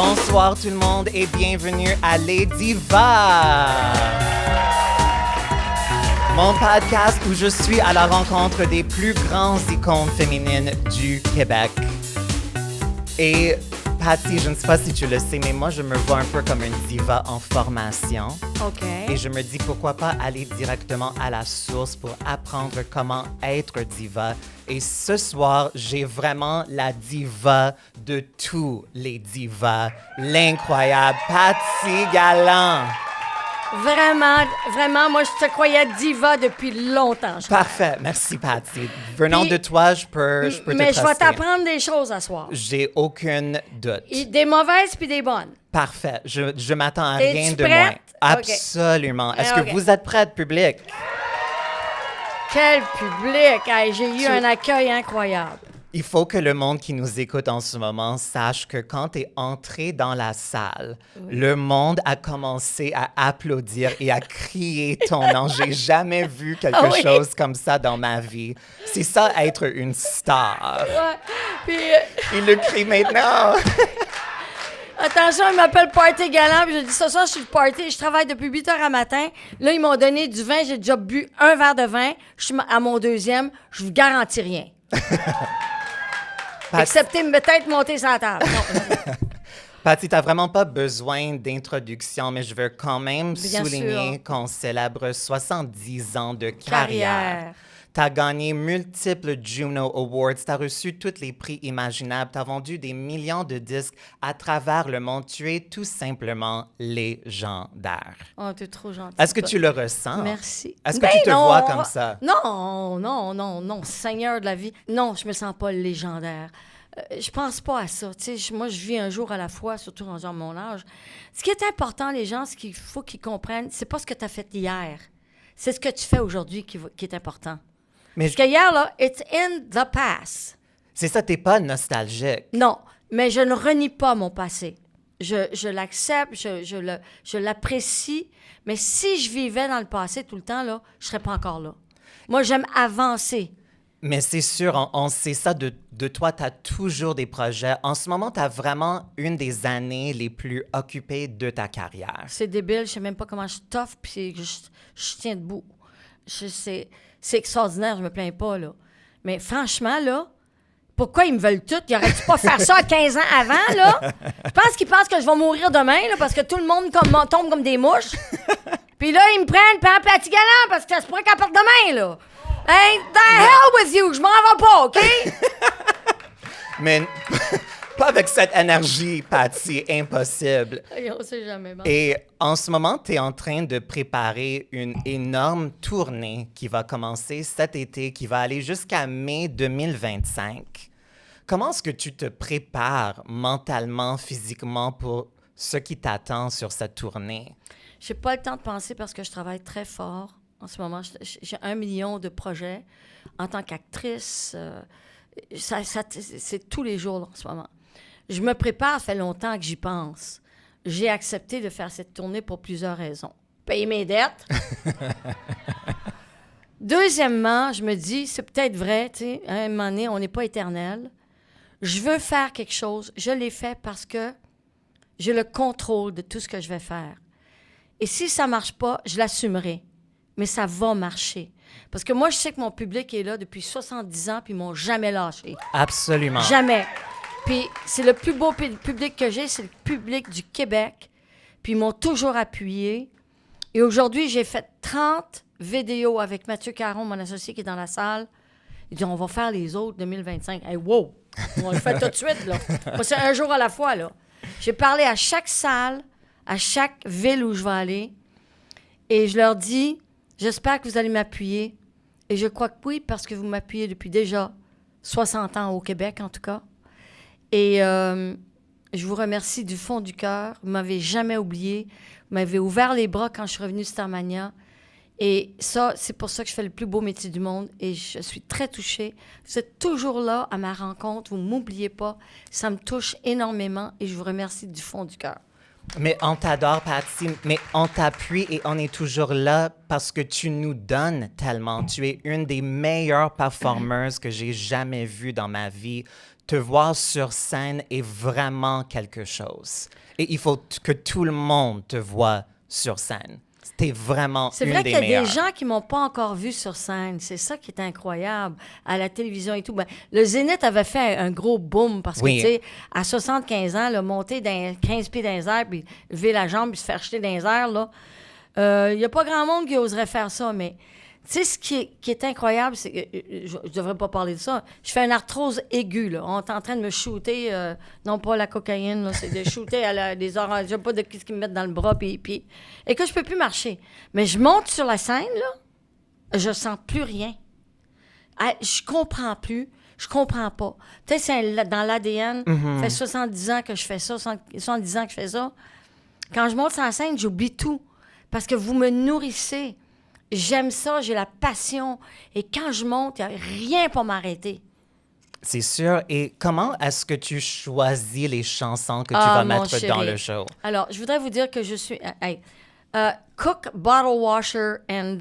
Bonsoir tout le monde et bienvenue à Les Divas, mon podcast où je suis à la rencontre des plus grandes icônes féminines du Québec. Et Patty, je ne sais pas si tu le sais, mais moi je me vois un peu comme une diva en formation. OK. Et je me dis pourquoi pas aller directement à la source pour apprendre comment être diva. Et ce soir, j'ai vraiment la diva de tous les divas, l'incroyable Patty Galland. Vraiment, moi, je te croyais diva depuis longtemps. Parfait, merci Patty. Venant de toi, je peux te Mais je vais truster. t'apprendre des choses à soir. J'ai aucune doute. Des mauvaises puis des bonnes. Parfait, je m'attends à Es-tu rien de prête? moins. OK. Absolument. Est-ce OK. que vous êtes prête, public? Quel public! Hey, j'ai eu un accueil incroyable. Il faut que le monde qui nous écoute en ce moment sache que quand tu es entré dans la salle, le monde a commencé à applaudir et à crier ton nom. J'ai jamais vu quelque chose comme ça dans ma vie. C'est ça, être une star. Ouais. Puis, Il le crie maintenant. attention, il m'appelle Party Galant. Puis j'ai dit, ce soir, je suis le party. Je travaille depuis 8 heures à matin. Là, ils m'ont donné du vin. J'ai déjà bu un verre de vin. Je suis à mon deuxième. Je vous garantis rien. Excepté peut-être monter sur la table. Non. Patty, t'as vraiment pas besoin d'introduction, mais je veux quand même Bien souligner sûr. qu'on célèbre 70 ans de carrière. T'as gagné multiples Juno Awards, t'as reçu tous les prix imaginables, t'as vendu des millions de disques à travers le monde. Tu es tout simplement légendaire. Oh, t'es trop gentil. Est-ce que tu le ressens? Merci. Est-ce que Ben tu te non. vois comme ça? Non, Seigneur de la vie. Non, je me sens pas légendaire. Je pense pas à ça. Tu sais, moi, je vis un jour à la fois, surtout dans mon âge. Ce qui est important, les gens, ce qu'il faut qu'ils comprennent, c'est pas ce que tu as fait hier. C'est ce que tu fais aujourd'hui qui est important. Mais Parce que hier, là, it's in the past. c'est ça, t'es pas nostalgique. Non, mais je ne renie pas mon passé. Je l'accepte, je l'apprécie. Mais si je vivais dans le passé tout le temps, là, je serais pas encore là. Moi, j'aime avancer. Mais c'est sûr, on sait ça de toi, tu as toujours des projets. En ce moment, tu as vraiment une des années les plus occupées de ta carrière. C'est débile, je sais même pas comment je toffe, puis je tiens debout. C'est extraordinaire, je me plains pas, là. Mais franchement, là, pourquoi ils me veulent tout? Ils auraient-tu pas faire ça 15 ans avant, là? Je pense qu'ils pensent que je vais mourir demain, là, parce que tout le monde tombe comme des mouches. Puis là, ils me prennent par Patty Galant, parce que ça se pourrait qu'elle parte demain, là. Hey, the hell with you! Je m'en vais pas, OK? Mais pas avec cette énergie, Patty, impossible. On sait jamais. Bon. Et en ce moment, tu es en train de préparer une énorme tournée qui va commencer cet été, qui va aller jusqu'à mai 2025. Comment est-ce que tu te prépares mentalement, physiquement pour ce qui t'attend sur cette tournée? J'ai pas le temps de penser parce que je travaille très fort. En ce moment, j'ai 1 million de projets en tant qu'actrice. C'est tous les jours là, en ce moment. Je me prépare, ça fait longtemps que j'y pense. J'ai accepté de faire cette tournée pour plusieurs raisons. Payer mes dettes. Deuxièmement, je me dis, c'est peut-être vrai, tu sais, à un moment donné, on n'est pas éternel. Je veux faire quelque chose. Je l'ai fait parce que j'ai le contrôle de tout ce que je vais faire. Et si ça ne marche pas, je l'assumerai. Mais ça va marcher. Parce que moi, je sais que mon public est là depuis 70 ans, puis ils m'ont jamais lâché. Absolument. Jamais. Puis c'est le plus beau public que j'ai, c'est le public du Québec. Puis ils m'ont toujours appuyé. Et aujourd'hui, j'ai fait 30 vidéos avec Mathieu Caron, mon associé qui est dans la salle. Il dit, on va faire les autres 2025. Hey, wow! On le fait tout de suite, là. Moi, c'est un jour à la fois, là. J'ai parlé à chaque salle, à chaque ville où je vais aller. Et je leur dis... J'espère que vous allez m'appuyer. Et je crois que oui, parce que vous m'appuyez depuis déjà 60 ans au Québec, en tout cas. Et je vous remercie du fond du cœur. Vous ne m'avez jamais oublié. Vous m'avez ouvert les bras quand je suis revenue de Starmania. Et ça, c'est pour ça que je fais le plus beau métier du monde. Et je suis très touchée. Vous êtes toujours là à ma rencontre. Vous ne m'oubliez pas. Ça me touche énormément et je vous remercie du fond du cœur. Mais on t'adore, Patsy, mais on t'appuie et on est toujours là parce que tu nous donnes tellement. Tu es une des meilleures performeuses que j'ai jamais vues dans ma vie. Te voir sur scène est vraiment quelque chose. Et il faut que tout le monde te voie sur scène. T'es vraiment C'est une vrai des qu'il y a meilleures. des gens qui m'ont pas encore vu sur scène. C'est ça qui est incroyable à la télévision et tout. Ben, le Zénith avait fait un gros boom parce que, Oui. tu sais, à 75 ans, là, monter dans 15 pieds dans les airs, puis lever la jambe, puis se faire jeter dans les airs, là, il n'y a pas grand monde qui oserait faire ça, mais tu sais, ce qui est incroyable, c'est que je ne devrais pas parler de ça. Je fais une arthrose aiguë, là. On est en train de me shooter, non pas la cocaïne, là, c'est de shooter des oranges. Je sais pas de ce qu'ils me mettent dans le bras, puis et que je peux plus marcher. Mais je monte sur la scène, là, je sens plus rien. Ah, je comprends plus. Je comprends pas. Peut-être c'est dans l'ADN. Ça fait 70 ans que je fais ça, 70 ans que je fais ça. Quand je monte sur la scène, j'oublie tout. Parce que vous me nourrissez. J'aime ça, j'ai la passion. Et quand je monte, il n'y a rien pour m'arrêter. C'est sûr. Et comment est-ce que tu choisis les chansons que tu Ah, vas mon mettre dans chéri. le show? Alors, je voudrais vous dire que je suis... cook, bottle washer and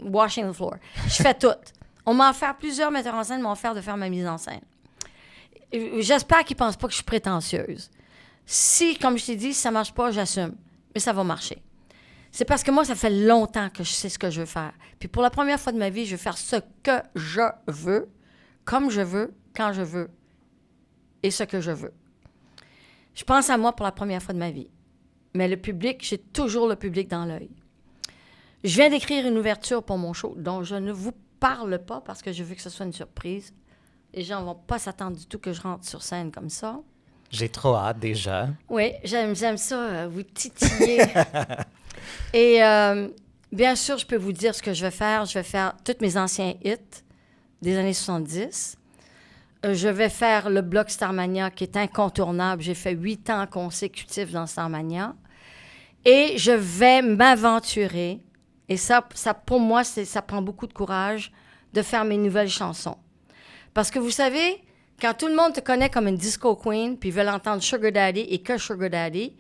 washing the floor. Je fais tout. On m'a offert, plusieurs metteurs en scène m'ont offert de faire ma mise en scène. J'espère qu'ils ne pensent pas que je suis prétentieuse. Si, comme je t'ai dit, si ça ne marche pas, j'assume. Mais ça va marcher. C'est parce que moi, ça fait longtemps que je sais ce que je veux faire. Puis pour la première fois de ma vie, je vais faire ce que je veux, comme je veux, quand je veux, et ce que je veux. Je pense à moi pour la première fois de ma vie. Mais le public, j'ai toujours le public dans l'œil. Je viens d'écrire une ouverture pour mon show dont je ne vous parle pas parce que je veux que ce soit une surprise. Les gens ne vont pas s'attendre du tout que je rentre sur scène comme ça. J'ai trop hâte déjà. Oui, j'aime ça, vous titiller. Et bien sûr, je peux vous dire ce que je vais faire. Je vais faire tous mes anciens hits des années 70. Je vais faire le bloc Starmania qui est incontournable. J'ai fait 8 ans consécutifs dans Starmania. Et je vais m'aventurer. Et ça pour moi, ça prend beaucoup de courage de faire mes nouvelles chansons. Parce que vous savez, quand tout le monde te connaît comme une disco queen, puis veulent entendre Sugar Daddy et que Sugar Daddy,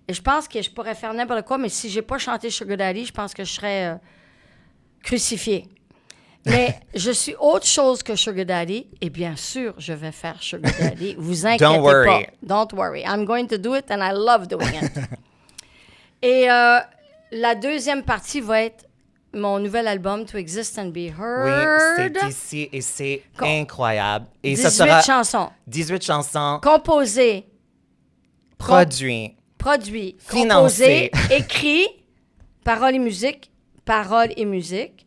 et je pense que je pourrais faire n'importe quoi, mais si j'ai pas chanté Sugar Daddy, je pense que je serais crucifiée. Mais je suis autre chose que Sugar Daddy, et bien sûr, je vais faire Sugar Daddy. Vous inquiétez Don't worry. pas. Don't worry. I'm going to do it, and I love doing it. Et la deuxième partie va être mon nouvel album, To Exist and Be Oui, Heard. c'est ici et c'est Com- incroyable. Et 18 ça sera chansons. 18 chansons Composées, produites. produit, Financé. composé, écrit, paroles et musique,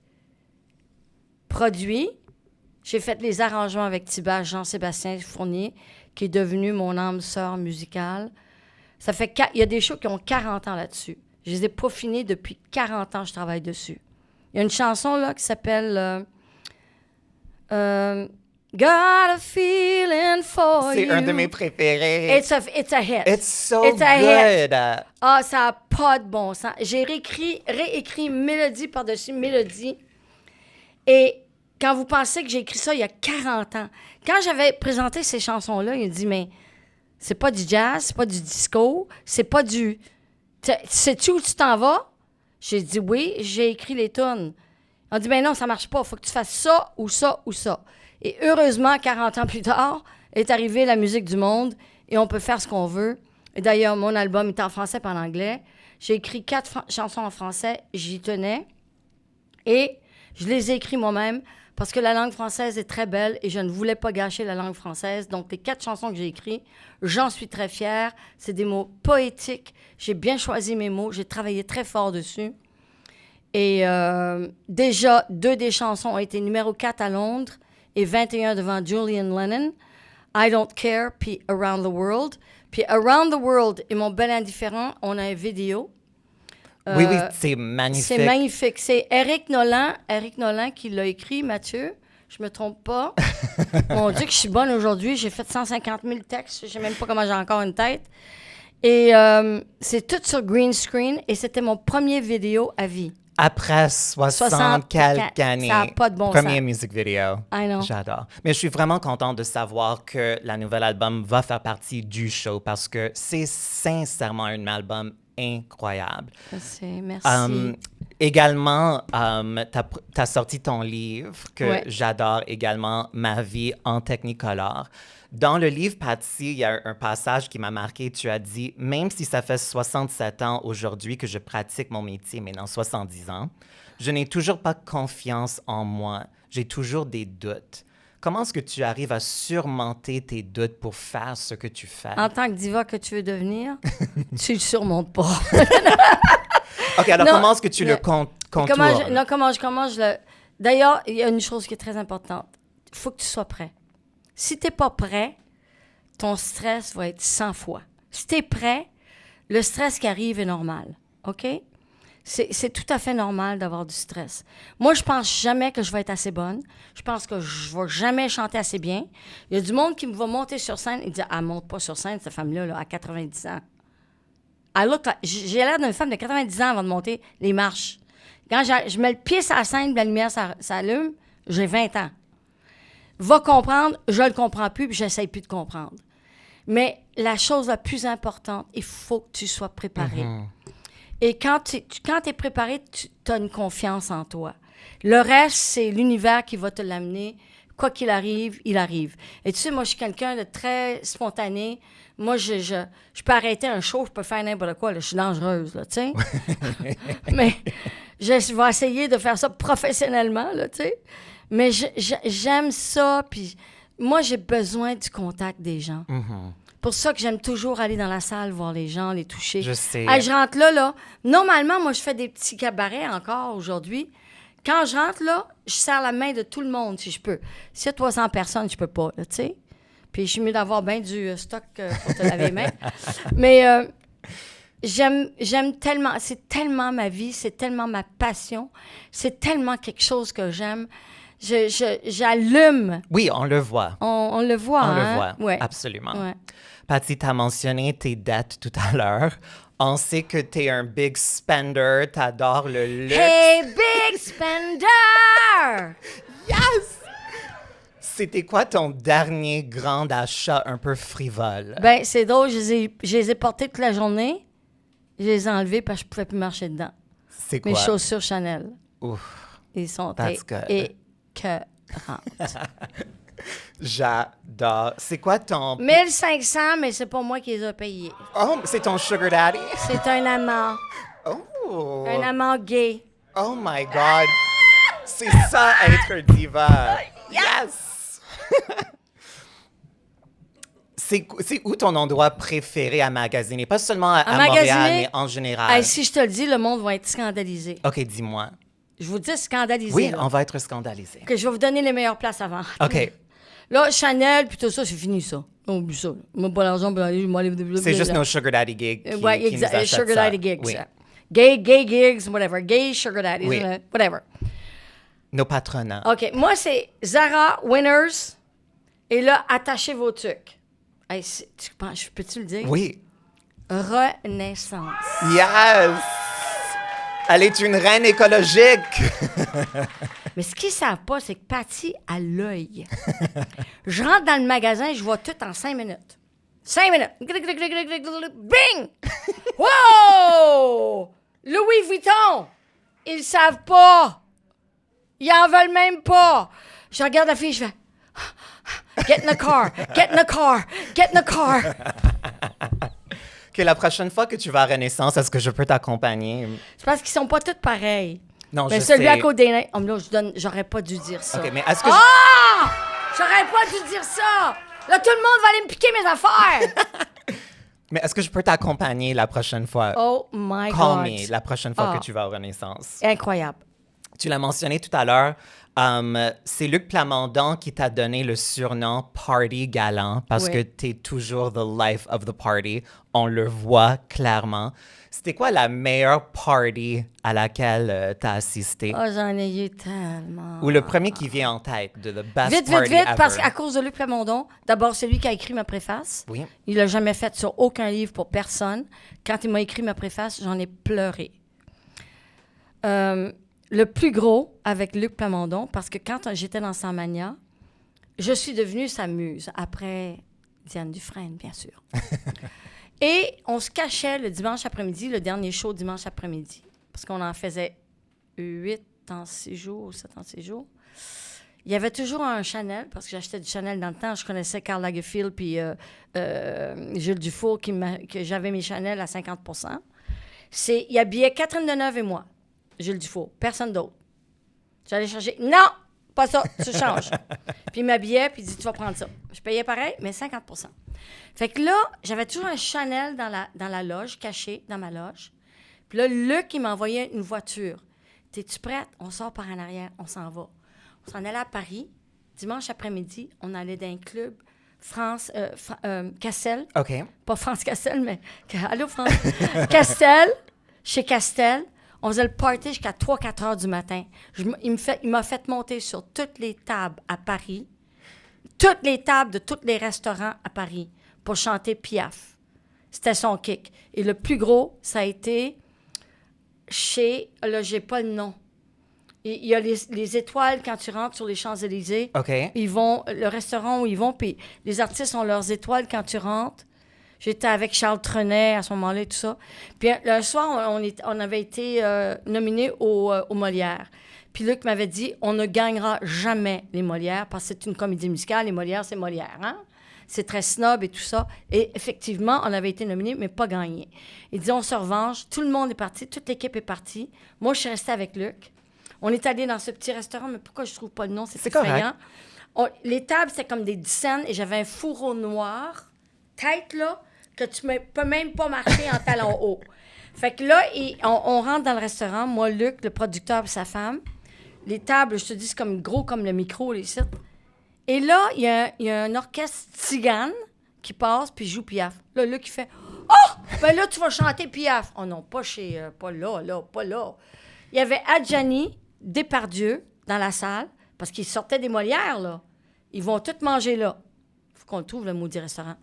produit. J'ai fait les arrangements avec Thibaut Jean-Sébastien Fournier, qui est devenu mon âme sœur musicale. Ça fait il y a des shows qui ont 40 ans là-dessus. Je les ai peaufinés depuis 40 ans, je travaille dessus. Il y a une chanson là qui s'appelle Got a feeling for C'est you. un de mes préférés. It's a hit. It's so It's a hit. good. Ah, ça n'a pas de bon sens. J'ai réécrit mélodie par-dessus mélodie. Et quand vous pensez que j'ai écrit ça il y a 40 ans, quand j'avais présenté ces chansons-là, il a dit, mais c'est pas du jazz, c'est pas du disco, c'est pas du... Sais-tu où tu t'en vas? J'ai dit oui, j'ai écrit les tunes. On dit, ben non, ça marche pas, faut que tu fasses ça ou ça ou ça. Et heureusement, 40 ans plus tard, est arrivée la musique du monde et on peut faire ce qu'on veut. Et d'ailleurs, mon album est en français et en anglais. J'ai écrit 4 chansons en français, j'y tenais. Et je les ai écrites moi-même parce que la langue française est très belle et je ne voulais pas gâcher la langue française. Donc, les 4 chansons que j'ai écrites, j'en suis très fière. C'est des mots poétiques. J'ai bien choisi mes mots. J'ai travaillé très fort dessus. Et déjà, 2 des chansons ont été numéro 4 à Londres et 21 devant Julian Lennon. I Don't Care, puis Around the World. Puis Around the World et Mon Bel Indifférent, on a une vidéo. Oui, c'est magnifique. C'est magnifique. C'est Éric Nolan qui l'a écrit, Mathieu. Je me trompe pas. Mon Dieu, que je suis bonne aujourd'hui. J'ai fait 150 000 textes. Je sais même pas comment j'ai encore une tête. Et c'est tout sur green screen. Et c'était mon premier vidéo à vie. Après 60 quelques années. Ça n'a pas de bon Premier sens. music video. I know. J'adore. Mais je suis vraiment contente de savoir que la nouvelle album va faire partie du show parce que c'est sincèrement un album incroyable. Merci. Également, t'as sorti ton livre que Ouais. j'adore également, Ma vie en Technicolor. Dans le livre, Patsy, il y a un passage qui m'a marqué. Tu as dit, même si ça fait 67 ans aujourd'hui que je pratique mon métier, mais dans 70 ans, je n'ai toujours pas confiance en moi. J'ai toujours des doutes. Comment est-ce que tu arrives à surmonter tes doutes pour faire ce que tu fais? En tant que diva que tu veux devenir, tu le surmontes pas. OK, alors Non, comment est-ce que tu le mais- contournes? Comment je le... D'ailleurs, il y a une chose qui est très importante. Il faut que tu sois prêt. Si tu n'es pas prêt, ton stress va être 100 fois. Si tu es prêt, le stress qui arrive est normal. OK? C'est tout à fait normal d'avoir du stress. Moi, je pense jamais que je vais être assez bonne. Je pense que je vais jamais chanter assez bien. Il y a du monde qui me va monter sur scène et dire « Elle monte pas sur scène, cette femme-là, là, à 90 ans. » J'ai l'air d'une femme de 90 ans avant de monter les marches. Quand je mets le pied sur la scène, la lumière s'allume, j'ai 20 ans. Va comprendre, je le comprends plus, puis j'essaie plus de comprendre. Mais la chose la plus importante, il faut que tu sois préparé. Et quand tu es préparé, tu as une confiance en toi. Le reste, c'est l'univers qui va te l'amener. Quoi qu'il arrive, il arrive. Et tu sais, moi, je suis quelqu'un de très spontané. Moi, je peux arrêter un show, je peux faire n'importe quoi. Là, je suis dangereuse, là, tu sais. Mais je vais essayer de faire ça professionnellement, là, tu sais. Mais j'aime ça, puis moi, j'ai besoin du contact des gens. Pour ça que j'aime toujours aller dans la salle, voir les gens, les toucher. Je sais. Je rentre là. Normalement, moi, je fais des petits cabarets encore aujourd'hui. Quand je rentre là, je serre la main de tout le monde, si je peux. S'il y a 300 personnes, je peux pas, là, tu sais. Puis je suis mieux d'avoir bien du stock pour te laver les mains. Mais j'aime tellement, c'est tellement ma vie, c'est tellement ma passion, c'est tellement quelque chose que j'aime. J'allume. Oui, on le voit. On le voit, On le hein? voit, Ouais. absolument. Ouais. Patty, tu as mentionné tes dettes tout à l'heure. On sait que tu es un big spender, tu adores le luxe. Hey, big spender! Yes! C'était quoi ton dernier grand achat un peu frivole? Ben, c'est drôle, je les ai portés toute la journée. Je les ai enlevés parce que je pouvais plus marcher dedans. C'est quoi? Mes chaussures Chanel. Ouf, Ils sont That's good. écœurantes. j'adore. C'est quoi ton... 1500, mais c'est pas moi qui les ai payés. Oh, c'est ton sugar daddy? C'est un amant. Oh! Un amant gay. Oh my God! C'est ça, être diva! Yes! C'est où ton endroit préféré à magasiner? Pas seulement à Montréal, magasiner? mais en général. Hey, si je te le dis, le monde va être scandalisé. OK, dis-moi. Je vous dis scandalisé. Oui, là. on va être scandalisés. Que je vais vous donner les meilleures places avant. OK. Là, Chanel, puis tout ça, c'est fini, ça. On oublie ça. Moi, pas l'argent pour aller, je m'en C'est juste nos sugar daddy gigs qui, Ouais, qui nous achètent sugar ça. daddy gigs. Oui. Gay gigs, whatever. Gay sugar daddies, Oui. whatever. Nos patronats. OK, moi, c'est Zara Winners. Et là, attachez vos trucs. Hey, peux-tu le dire? Oui. Renaissance. Yes! Elle est une reine écologique. Mais ce qu'ils ne savent pas, c'est que Patty a l'œil. Je rentre dans le magasin, je vois tout en 5 minutes. 5 minutes. Bing! Wow! Louis Vuitton! Ils ne savent pas. Ils en veulent même pas. Je regarde la fille, je fais... Get in the car! Get in the car! Get in the car! OK, la prochaine fois que tu vas à Renaissance, est-ce que je peux t'accompagner? C'est parce qu'ils sont pas tous pareils. Non, Mais je celui sais. à côté des nains... Oh, là, j'aurais pas dû dire ça. OK, mais est-ce que... Ah! J'aurais pas dû dire ça! Là, tout le monde va aller me piquer mes affaires! Mais est-ce que je peux t'accompagner la prochaine fois? Oh my Call God! me la prochaine fois Ah. que tu vas à Renaissance. Incroyable. Tu l'as mentionné tout à l'heure, c'est Luc Plamondon qui t'a donné le surnom Party Galant parce Oui. que t'es toujours the life of the party. On le voit clairement. C'était quoi la meilleure party à laquelle t'as assisté? Oh, j'en ai eu tellement. Ou le premier qui vient en tête de the best Vite, party vite, vite, ever? parce qu'à cause de Luc Plamondon, d'abord, c'est lui qui a écrit ma préface. Oui. Il l'a jamais fait sur aucun livre pour personne. Quand il m'a écrit ma préface, j'en ai pleuré. Le plus gros avec Luc Plamondon, parce que quand j'étais dans Saint-Mania, je suis devenue sa muse, après Diane Dufresne, bien sûr. Et on se cachait le dimanche après-midi, le dernier show dimanche après-midi, parce qu'on en faisait 8 en 6 jours, 7 en 6 jours. Il y avait toujours un Chanel, parce que j'achetais du Chanel dans le temps. Je connaissais Karl Lagerfeld puis Gilles Dufour, que j'avais mes Chanel à 50 %. Il habillait Catherine Deneuve et moi, Gilles Dufour, personne d'autre. J'allais chercher. Non, pas ça, tu changes. Puis il m'habillait, puis il dit, tu vas prendre ça. Je payais pareil, mais 50 %. Fait que là, j'avais toujours un Chanel dans la loge, caché dans ma loge. Puis là, Luc, il m'envoyait une voiture. T'es-tu prête? On sort par en arrière, on s'en va. On s'en allait à Paris. Dimanche après-midi, on allait dans un club Castel. OK. Pas France Castel, mais... Allô, France? Castel, chez Castel. On faisait le party jusqu'à 3-4 heures du matin. Il m'a fait monter sur toutes les tables à Paris, toutes les tables de tous les restaurants à Paris pour chanter Piaf. C'était son kick. Et le plus gros, ça a été chez... Là, j'ai pas le nom. Il y a les étoiles quand tu rentres sur les Champs-Élysées. OK. Le restaurant où ils vont, puis les artistes ont leurs étoiles quand tu rentres. J'étais avec Charles Trenet à ce moment-là et tout ça. Puis le soir, on avait été nominés au Molière. Puis Luc m'avait dit, on ne gagnera jamais les Molières parce que c'est une comédie musicale. Les Molières, c'est Molière, hein? C'est très snob et tout ça. Et effectivement, on avait été nominés, mais pas gagnés. Il dit, on se revanche. Tout le monde est parti. Toute l'équipe est partie. Moi, je suis restée avec Luc. On est allé dans ce petit restaurant, mais pourquoi je trouve pas le nom? C'est effrayant. Les tables, c'était comme des dizaines et j'avais un fourreau noir, tête là, que tu ne peux même pas marcher en talons hauts. Fait que là, on rentre dans le restaurant, moi, Luc, le producteur et sa femme. Les tables, je te dis, c'est comme gros comme le micro, les sites. Et là, il y a un orchestre tzigane qui passe puis joue Piaf. Là, Luc, il fait « Oh! Ben là, tu vas chanter Piaf. » Oh non, pas là, pas là. Il y avait Adjani, Depardieu dans la salle, parce qu'ils sortaient des Molières, là. Ils vont tous manger là. Il faut qu'on le trouve, le maudit restaurant.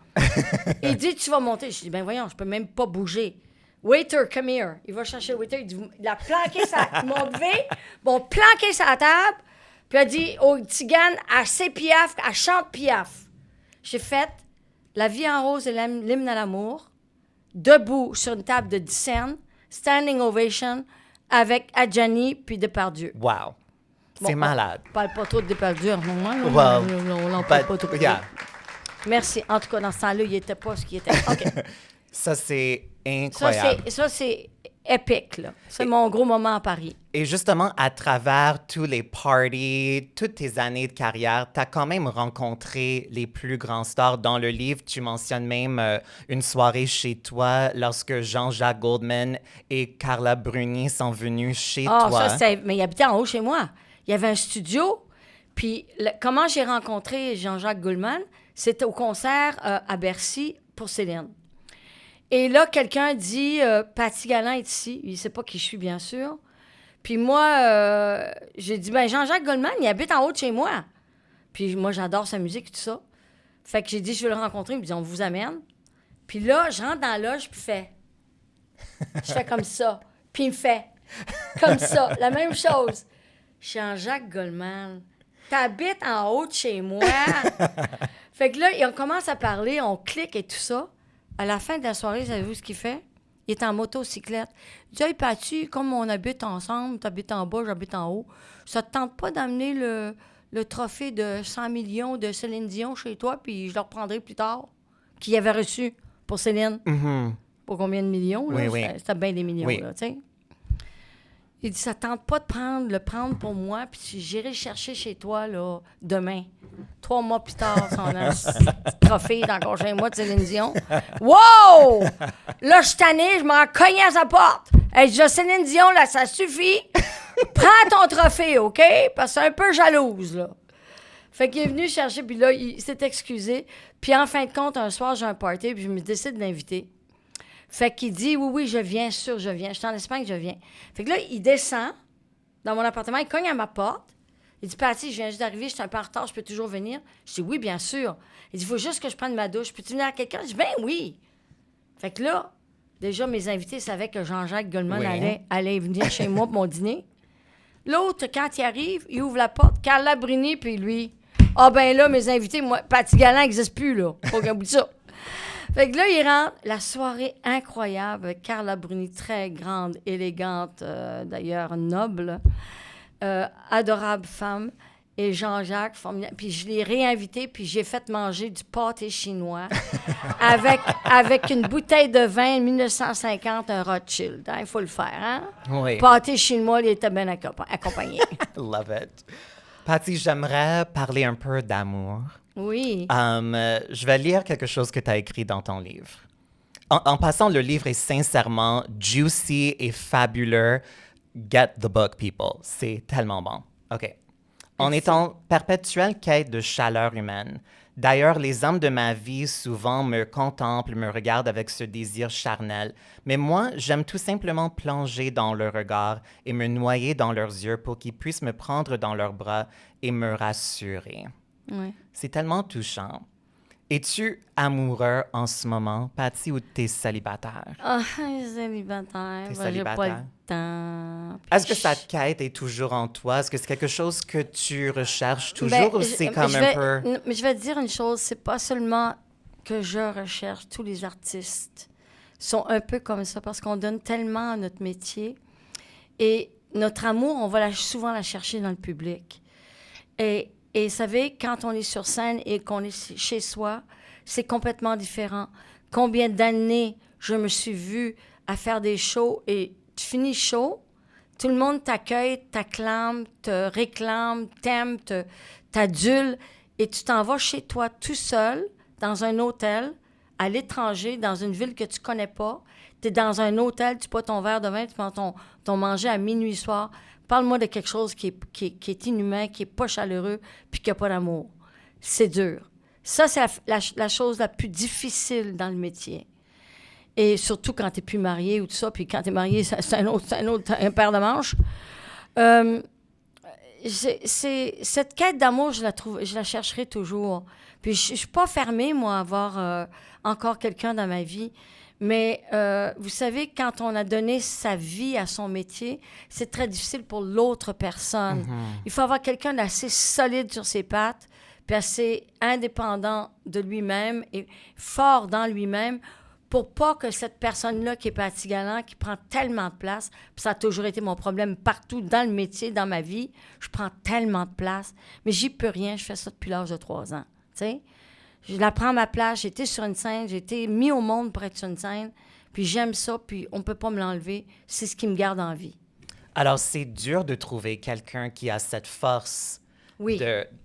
Il dit, tu vas monter. Je dis, ben voyons, je peux même pas bouger. Waiter, come here. Il va chercher le waiter. Il a planqué ils m'ont levé, bon, planqué sa table, puis il a dit au tzigane, elle sait Piaf, elle chante Piaf. J'ai fait La vie en rose et l'hymne à l'amour, debout sur une table de 10 cents, standing ovation, avec Adjani puis Depardieu. Wow. C'est malade. On parle pas trop de Depardieu en ce moment. Well, on n'en parle pas trop. Yeah. Merci. En tout cas, dans ce temps-là, il n'était pas ce qu'il était. OK. Ça, c'est incroyable. Ça, c'est épique, là. C'est mon gros moment à Paris. Et justement, à travers tous les parties, toutes tes années de carrière, tu as quand même rencontré les plus grands stars. Dans le livre, tu mentionnes même une soirée chez toi lorsque Jean-Jacques Goldman et Carla Bruni sont venus chez toi. Mais il habitait en haut chez moi. Il y avait un studio. Puis comment j'ai rencontré Jean-Jacques Goldman? C'était au concert à Bercy pour Céline. Et là, quelqu'un dit Patty Galland est ici. Il ne sait pas qui je suis, bien sûr. Puis moi, j'ai dit Jean-Jacques Goldman, il habite en haut de chez moi. Puis moi, j'adore sa musique et tout ça. Fait que j'ai dit je veux le rencontrer. Il me dit on vous amène. Puis là, je rentre dans la loge, puis je fais comme ça. Puis il me fait comme ça, la même chose. Jean-Jacques Goldman, t'habites en haut de chez moi. Fait que là, on commence à parler, on clique et tout ça. À la fin de la soirée, savez-vous ce qu'il fait? Il est en motocyclette. Il dit « Hey, Patty, comme on habite ensemble, t'habites en bas, j'habite en haut, ça te tente pas d'amener le trophée de 100 millions de Céline Dion chez toi, puis je le reprendrai plus tard? » Qu'il avait reçu pour Céline. Mm-hmm. Pour combien de millions? Là? Oui. C'était bien des millions, oui. Là, tu sais. Il dit, ça ne tente pas de le prendre pour moi, puis j'irai le chercher chez toi, là, demain. 3 mois plus tard, son trophée est encore chez moi de Céline Dion. Wow! Là, je suis tannée, je m'en cogne à sa porte. Elle dit, Céline Dion, là, ça suffit. Prends ton trophée, OK? Parce que c'est un peu jalouse, là. Fait qu'il est venu chercher, puis là, il s'est excusé. Puis en fin de compte, un soir, j'ai un party, puis je me décide de l'inviter. Fait qu'il dit, oui, je viens, sûr, je viens. Je suis en Espagne, je viens. Fait que là, il descend dans mon appartement, il cogne à ma porte. Il dit, Patty, je viens juste d'arriver, je suis un peu en retard, je peux toujours venir? Je dis, oui, bien sûr. Il dit, il faut juste que je prenne ma douche. Peux-tu venir à quelqu'un? Je dis, ben oui. Fait que là, Déjà, mes invités savaient que Jean-Jacques Goldman Oui. allait venir chez moi pour mon dîner. L'autre, quand il arrive, il ouvre la porte, Carla Bruni, puis lui. Ah ben là, mes invités, moi, Paty Galland n'existe plus, là. Faut qu'on bout de ça. Fait que là, il rentre, la soirée incroyable, avec Carla Bruni, très grande, élégante, d'ailleurs noble, adorable femme, et Jean-Jacques, formidable. Puis je l'ai réinvité, puis j'ai fait manger du pâté chinois avec une bouteille de vin 1950, un Rothschild. Il faut le faire, hein? Oui. Pâté chinois, il était bien accompagné. Love it. Patty, j'aimerais parler un peu d'amour. Oui. Je vais lire quelque chose que tu as écrit dans ton livre. En passant, le livre est sincèrement juicy et fabuleux. Get the book, people. C'est tellement bon. OK. On est en perpétuelle quête de chaleur humaine. D'ailleurs, les hommes de ma vie souvent me contemplent, me regardent avec ce désir charnel. Mais moi, j'aime tout simplement plonger dans leur regard et me noyer dans leurs yeux pour qu'ils puissent me prendre dans leurs bras et me rassurer. Oui. C'est tellement touchant. Es-tu amoureux en ce moment, Patty, ou t'es célibataire? Ah, célibataire. T'es J'ai pas célibataire? le temps. Est-ce que cette quête est toujours en toi? Est-ce que c'est quelque chose que tu recherches toujours Ben, ou c'est comme un peu... Mais je vais te dire une chose, c'est pas seulement que je recherche, tous les artistes sont un peu comme ça parce qu'on donne tellement à notre métier et notre amour, on va souvent la chercher dans le public. Et vous savez, quand on est sur scène et qu'on est chez soi, c'est complètement différent. Combien d'années je me suis vue à faire des shows et tu finis show, tout le monde t'accueille, t'acclame, te réclame, t'aime, t'adule et tu t'en vas chez toi tout seul, dans un hôtel, à l'étranger, dans une ville que tu connais pas. Tu es dans un hôtel, tu bois ton verre de vin, tu prends ton manger à minuit soir. Parle-moi de quelque chose qui est inhumain, qui n'est pas chaleureux, puis qui n'a pas d'amour. C'est dur. Ça, c'est la chose la plus difficile dans le métier. Et surtout quand tu n'es plus marié ou tout ça, puis quand tu es marié, c'est un paire de manches. Cette quête d'amour, je la chercherai toujours. Puis je ne suis pas fermée, moi, à avoir encore quelqu'un dans ma vie. Mais vous savez, quand on a donné sa vie à son métier, c'est très difficile pour l'autre personne. Il faut avoir quelqu'un d'assez solide sur ses pattes, puis assez indépendant de lui-même et fort dans lui-même pour pas que cette personne-là qui est Paty Galland, qui prend tellement de place, puis ça a toujours été mon problème partout dans le métier, dans ma vie, je prends tellement de place, mais j'y peux rien, je fais ça depuis l'âge de 3 ans, tu sais. Je la prends ma place, j'ai été sur une scène, j'ai été mis au monde pour être sur une scène, puis j'aime ça, puis on peut pas me l'enlever, c'est ce qui me garde en vie. Alors, c'est dur de trouver quelqu'un qui a cette force Oui.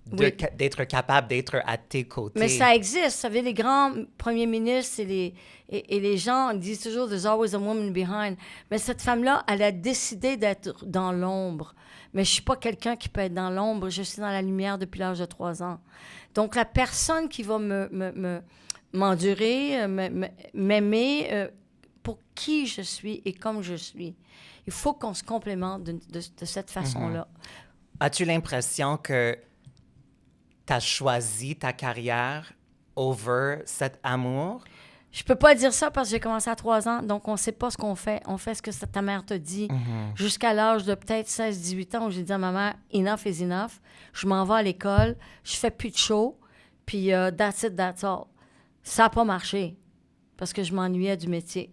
d'être capable d'être à tes côtés. Mais ça existe. Vous savez, les grands premiers ministres et les gens disent toujours « There's always a woman behind ». Mais cette femme-là, elle a décidé d'être dans l'ombre. Mais je ne suis pas quelqu'un qui peut être dans l'ombre. Je suis dans la lumière depuis l'âge de 3 ans. Donc, la personne qui va m'endurer, m'aimer pour qui je suis et comme je suis, il faut qu'on se complémente de cette façon-là. As-tu l'impression que tu as choisi ta carrière over cet amour? Je peux pas dire ça parce que j'ai commencé à 3 ans, donc on sait pas ce qu'on fait. On fait ce que ta mère te dit. Jusqu'à l'âge de peut-être 16-18 ans où j'ai dit à ma mère, enough is enough. Je m'en vais à l'école, je fais plus de show, puis that's it, that's all. Ça n'a pas marché parce que je m'ennuyais du métier.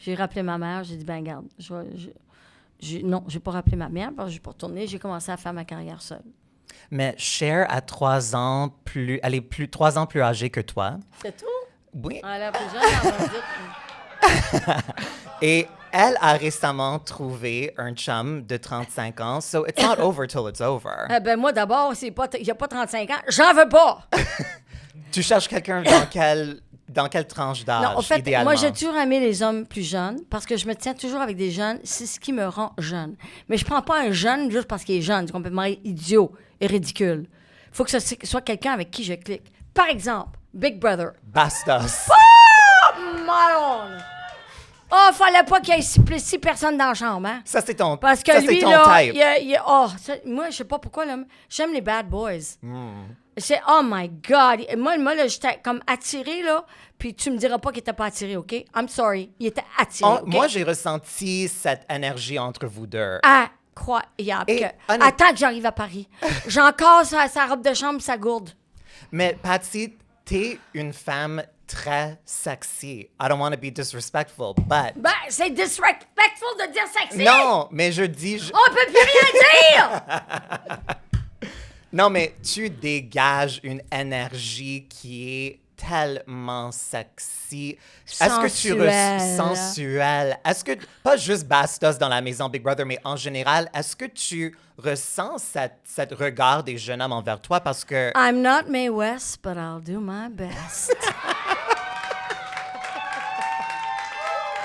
J'ai rappelé ma mère, j'ai dit, ben garde, non, je n'ai pas rappelé ma mère parce que je n'ai pas retourné. J'ai commencé à faire ma carrière seule. Mais Cher a 3 ans elle est 3 ans plus âgée que toi. C'est tout? Oui. Elle a plus jeune, on va dire. Et elle a récemment trouvé un chum de 35 ans. So it's not over till it's over. Ben moi, d'abord, il n'y a pas 35 ans. J'en veux pas! Tu cherches quelqu'un dans quelle tranche d'âge, Non, en fait, idéalement? moi, j'ai toujours aimé les hommes plus jeunes parce que je me tiens toujours avec des jeunes. C'est ce qui me rend jeune. Mais je prends pas un jeune juste parce qu'il est jeune. C'est complètement idiot et ridicule. Il faut que ce soit quelqu'un avec qui je clique. Par exemple, Big Brother. Bastos. Malone! Oh, fallait pas qu'il y ait six personnes dans la chambre, hein? Ça, c'est ton, Parce que ça, lui, c'est ton là, type. moi, je sais pas pourquoi, là, j'aime les bad boys. Hmm. C'est, oh my God. Moi là, j'étais comme attirée, là, puis tu me diras pas qu'il était pas attiré, OK? I'm sorry. Il était attiré, OK? Moi, j'ai ressenti cette énergie entre vous deux. Incroyable. Et, Attends que j'arrive à Paris. J'ai encore sa robe de chambre, sa gourde. Mais Patsy, t'es une femme très sexy. I don't want to be disrespectful, but... Ben, c'est disrespectful de dire sexy. Non, mais je dis... On peut plus rien dire. Non, mais tu dégages une énergie qui est tellement sexy. Est-ce que tu sensuelle? Est-ce que, pas juste Bastos dans la maison Big Brother, mais en général, est-ce que tu ressens cette regard des jeunes hommes envers toi? Parce que... I'm not Mae West, but I'll do my best.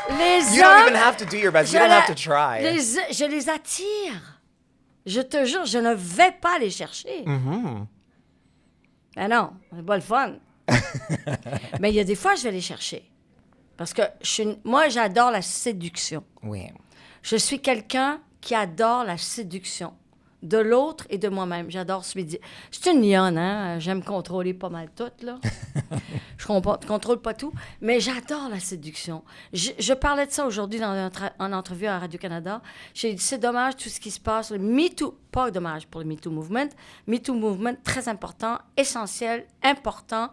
Les You don't hommes... even have to do your best. You don't have to try. Je les attire. Je te jure, je ne vais pas les chercher. Ben non, c'est pas le fun. Mais il y a des fois, je vais les chercher. Parce que moi, j'adore la séduction. Oui. Je suis quelqu'un qui adore la séduction. De l'autre et de moi-même. J'adore celui. C'est une lionne, hein? J'aime contrôler pas mal tout, là. Je contrôle pas tout, mais j'adore la séduction. Je parlais de ça aujourd'hui en entrevue à Radio-Canada. J'ai dit, c'est dommage tout ce qui se passe. Le MeToo, pas dommage pour le MeToo Movement. MeToo Movement, très important, essentiel, important,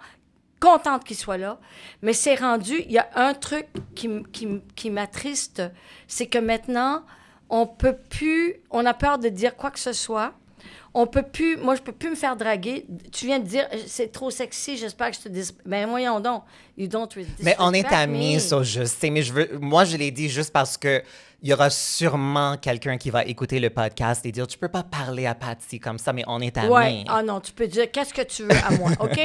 contente qu'il soit là. Mais c'est rendu, il y a un truc qui m'attriste, c'est que maintenant... on a peur de dire quoi que ce soit. Moi, je peux plus me faire draguer. Tu viens de dire, c'est trop sexy, j'espère que je te dis... Ben, voyons donc, you don't Mais on est amis, me. ça, je sais. Mais moi, je l'ai dit juste parce que il y aura sûrement quelqu'un qui va écouter le podcast et dire, tu peux pas parler à Patsy comme ça, mais on est amis. Ouais. Ah non, tu peux dire, qu'est-ce que tu veux à moi, OK?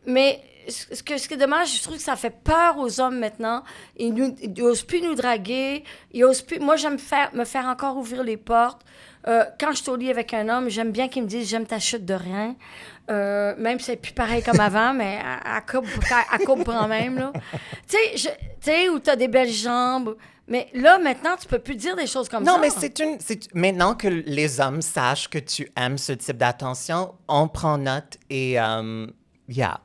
Mais... Ce qui est dommage, je trouve que ça fait peur aux hommes maintenant. Ils n'osent plus nous draguer. Ils osent plus... Moi, j'aime me faire encore ouvrir les portes. Quand je suis au lit avec un homme, j'aime bien qu'il me dise « j'aime ta chute de rein ». Même si c'est plus pareil comme avant, mais à coupe quand même. Là. Tu sais, où tu as des belles jambes. Mais là, maintenant, tu peux plus dire des choses comme ça. Non, mais maintenant que les hommes sachent que tu aimes ce type d'attention, on prend note et... yeah.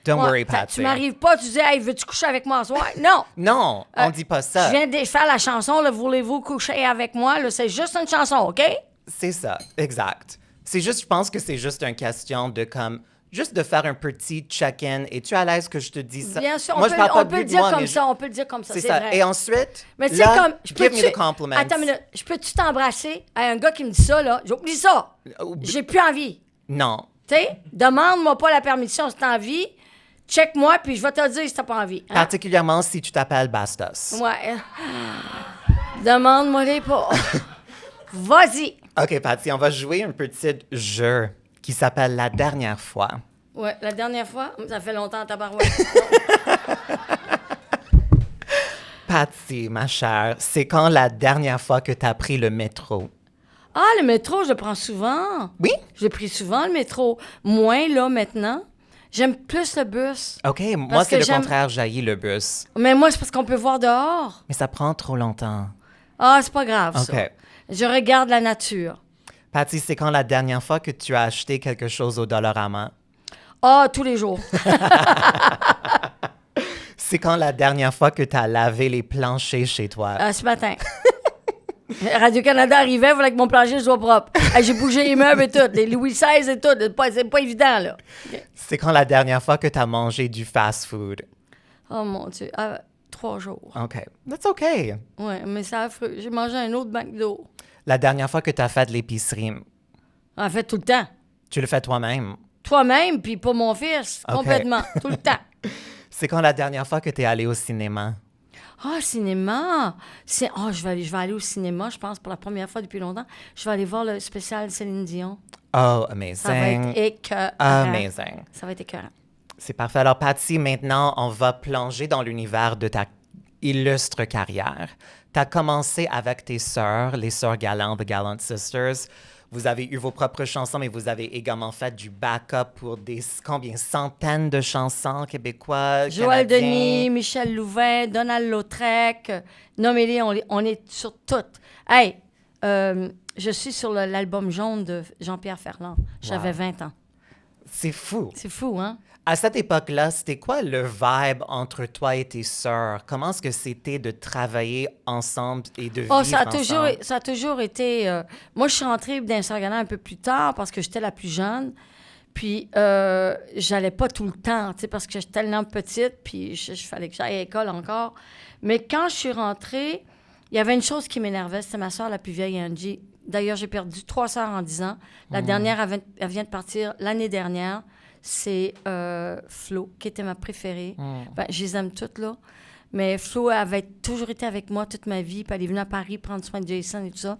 Don't worry, Patsy. Tu m'arrives pas, tu dis, hey, veux-tu coucher avec moi ce soir? Non! Non, on dit pas ça. Je viens de faire la chanson, là, voulez-vous coucher avec moi? Là, c'est juste une chanson, OK? C'est ça, exact. C'est juste, je pense que c'est juste une question de juste de faire un petit check-in. Es-tu à l'aise que je te dise ça? Bien sûr, moi, on peut le dire comme ça, on peut le dire comme ça, c'est ça. vrai. Et ensuite, mais tu sais, comme, give me the compliments. Attends une minute, je peux-tu t'embrasser? Un gars qui me dit ça, là, j'oublie ça. J'ai plus envie. Non. Tu sais, demande-moi pas la permission si t'as envie. Check-moi, puis je vais te dire si t'as pas envie. Hein? Particulièrement si tu t'appelles Bastos. Ouais. Demande-moi les pas. Vas-y. OK, Patsy, on va jouer un petit jeu qui s'appelle La dernière fois. Ouais, la dernière fois, ça fait longtemps, tabarouette. Patsy, ma chère, c'est quand la dernière fois que tu as pris le métro? Ah, le métro, je le prends souvent. Oui? J'ai pris souvent le métro. Moins, là, maintenant. J'aime plus le bus. OK, moi, c'est le contraire, j'haïs le bus. Mais moi, c'est parce qu'on peut voir dehors. Mais ça prend trop longtemps. Ah, c'est pas grave, OK. ça. Je regarde la nature. Patsy, c'est quand la dernière fois que tu as acheté quelque chose au Dollarama? Ah, tous les jours. C'est quand la dernière fois que tu as lavé les planchers chez toi? Ce matin. Radio-Canada arrivait, voulait que mon plancher soit propre. J'ai bougé les meubles et tout, les Louis XVI et tout. C'est pas évident, là. Okay. C'est quand la dernière fois que tu as mangé du fast-food? Oh, mon Dieu. 3 jours. OK. That's OK. Oui, mais c'est affreux. J'ai mangé un autre McDo. La dernière fois que tu as fait de l'épicerie? En fait, tout le temps. Tu le fais toi-même? Toi-même, puis pour mon fils. Okay. Complètement. Tout le temps. C'est quand la dernière fois que tu es allé au cinéma? Ah, cinéma! Je vais aller au cinéma, je pense, pour la première fois depuis longtemps. Je vais aller voir le spécial Céline Dion. Oh, amazing. Ça va être écœurant. Amazing. Ça va être écœurant. C'est parfait. Alors, Patsy, maintenant, on va plonger dans l'univers de ta illustre carrière. Tu as commencé avec tes sœurs, les sœurs galantes, The Gallant Sisters. Vous avez eu vos propres chansons, mais vous avez également fait du backup pour combien, centaines de chansons québécois, Joël canadiens. Denis, Michel Louvain, Donald Lautrec, nommez-les, on est sur toutes. Hey, je suis sur l'album jaune de Jean-Pierre Ferland. J'avais 20 ans. C'est fou. C'est fou, hein? À cette époque-là, c'était quoi le vibe entre toi et tes sœurs? Comment est-ce que c'était de travailler ensemble et de vivre ensemble? Ça a toujours été... moi, je suis rentrée dans Sargana un peu plus tard parce que j'étais la plus jeune. Puis, j'allais pas tout le temps, tu sais, parce que j'étais tellement petite, puis il fallait que j'aille à l'école encore. Mais quand je suis rentrée, il y avait une chose qui m'énervait, c'était ma soeur la plus vieille, Angie. D'ailleurs, j'ai perdu 3 sœurs en 10 ans. La dernière, elle vient de partir l'année dernière. C'est Flo, qui était ma préférée. Ben, je les aime toutes, là. Mais Flo avait toujours été avec moi toute ma vie, puis elle est venue à Paris prendre soin de Jason et tout ça.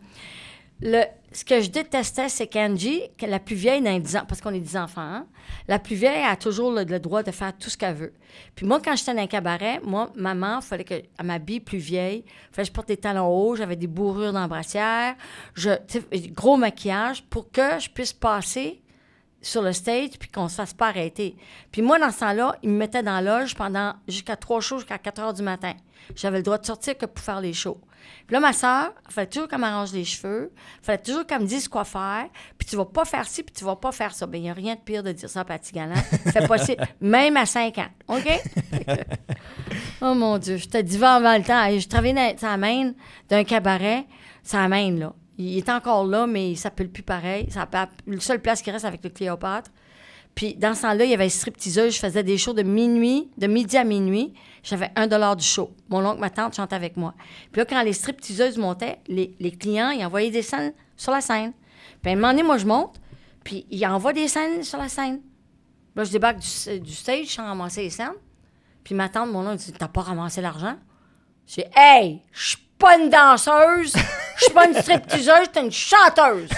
Ce que je détestais, c'est qu'Angie, la plus vieille dans les 10 ans, parce qu'on est 10 enfants, hein, la plus vieille a toujours le droit de faire tout ce qu'elle veut. Puis moi, quand j'étais dans un cabaret, maman, il fallait qu'elle m'habille plus vieille. Il fallait que je porte des talons hauts, j'avais des bourrures dans la brassière, gros maquillage pour que je puisse passer sur le stage puis qu'on se fasse pas arrêter. Puis moi, dans ce temps-là, ils me mettaient dans la loge jusqu'à 3 shows, jusqu'à 4 heures du matin. J'avais le droit de sortir que pour faire les shows. Puis là, ma soeur, il fallait toujours qu'elle m'arrange les cheveux, il fallait toujours qu'elle me dise quoi faire, puis tu vas pas faire ci, puis tu vas pas faire ça. Bien, il n'y a rien de pire de dire ça à Paty Galland. Fait possible, même à 5 ans. OK? Oh mon Dieu, j'étais diva avant le temps. Je travaillais dans la Maine d'un cabaret, c'est la Maine, là. Il est encore là, mais il s'appelle plus pareil. Le seul place qui reste avec le Cléopâtre. Puis dans ce temps-là, il y avait une stripteaseuse. Je faisais des shows de midi à minuit. J'avais $1 du show. Mon oncle, ma tante chantaient avec moi. Puis là, quand les stripteaseuses montaient, les clients, ils envoyaient des scènes sur la scène. Puis à un moment donné, moi, je monte, puis ils envoient des scènes sur la scène. Là, je débarque du stage sans ramasser les scènes. Puis ma tante, mon oncle, dit « T'as pas ramassé l'argent? » Je dis « Hey, je suis pas une danseuse, je suis pas une stripteaseuse, t'es une chanteuse.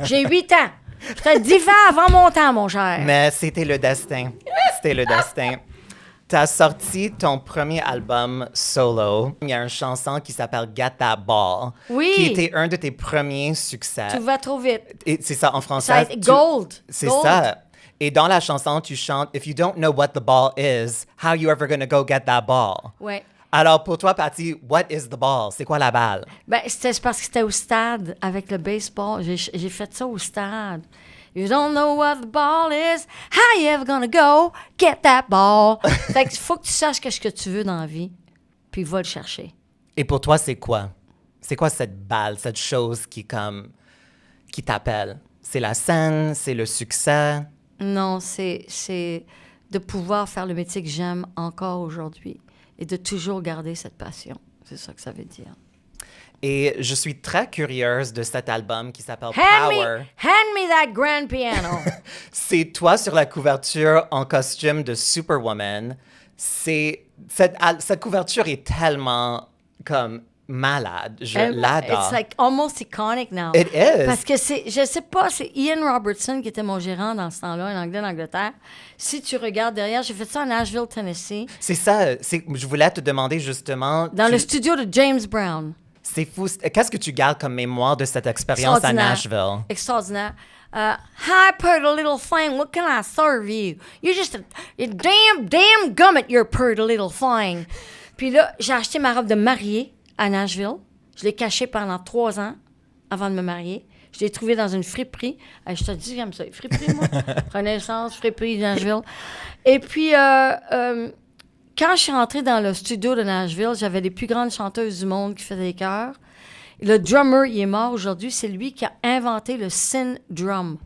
J'ai 8 ans. J'étais diva avant mon temps, mon cher. » Mais c'était le destin. C'était le destin. Tu as sorti ton premier album solo. Il y a une chanson qui s'appelle Get That Ball. Oui. Qui était un de tes premiers succès. Tout va trop vite. Et c'est ça, en français. Ça a été gold. C'est Gold. ça. Et dans la chanson, tu chantes « If you don't know what the ball is, how you ever gonna go get that ball? » Ouais. Alors, pour toi, Paty, what is the ball? C'est quoi la balle? Ben, c'est parce que c'était au stade avec le baseball. J'ai fait ça au stade. You don't know what the ball is. How you ever gonna go get that ball? Fait qu'il faut que tu saches ce que tu veux dans la vie, puis va le chercher. Et pour toi, c'est quoi? C'est quoi cette balle, cette chose qui t'appelle? C'est la scène? C'est le succès? Non, c'est de pouvoir faire le métier que j'aime encore aujourd'hui et de toujours garder cette passion. C'est ça que ça veut dire. Et je suis très curieuse de cet album qui s'appelle Power. Hand me that grand piano. C'est toi sur la couverture en costume de Superwoman. Cette couverture est tellement comme malade. Je l'adore. It's like almost iconic now. It is. Parce que je sais pas, c'est Ian Robertson qui était mon gérant dans ce temps-là, en anglais d'Angleterre. Si tu regardes derrière, j'ai fait ça à Nashville, Tennessee. C'est ça. Je voulais te demander justement. Dans le studio de James Brown. C'est fou. Qu'est-ce que tu gardes comme mémoire de cette expérience à Nashville? Extraordinaire. Hi, pretty little thing, what can I serve you? You're just a damn gummit, you're pretty little thing. Puis là, j'ai acheté ma robe de mariée à Nashville. Je l'ai cachée pendant 3 ans avant de me marier. Je l'ai trouvée dans une friperie. Je te dis, j'aime ça, les friperies, moi. Renaissance, friperie de Nashville. Et puis, quand je suis rentrée dans le studio de Nashville, j'avais les plus grandes chanteuses du monde qui faisaient des chœurs. Le drummer, il est mort aujourd'hui. C'est lui qui a inventé le syn drum.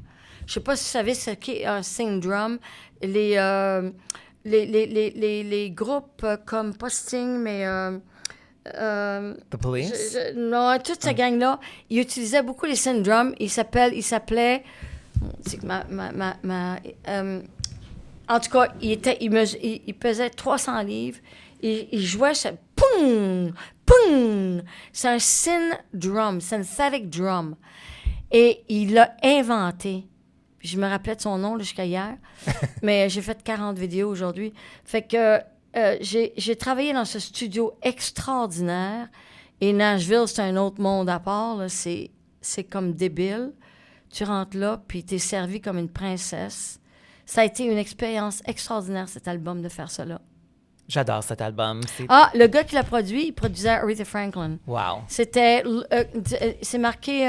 Je ne sais pas si vous savez ce qu'est un syn drum. Les groupes comme, pas Sting, mais... The Police? Non, toute cette gang-là, ils utilisaient beaucoup les syn drums. Il s'appelait... C'est que en tout cas, il pesait 300 livres. Il jouait ce poum, poum. C'est un synthetic drum. Et il l'a inventé. Puis je me rappelais de son nom jusqu'à hier. Mais j'ai fait 40 vidéos aujourd'hui. Fait que j'ai travaillé dans ce studio extraordinaire. Et Nashville, c'est un autre monde à part. Là. C'est comme débile. Tu rentres là, puis t'es servi comme une princesse. Ça a été une expérience extraordinaire, cet album, de faire ça là. J'adore cet album. Ah, le gars qui l'a produit, il produisait Aretha Franklin. Wow. C'était... c'est marqué...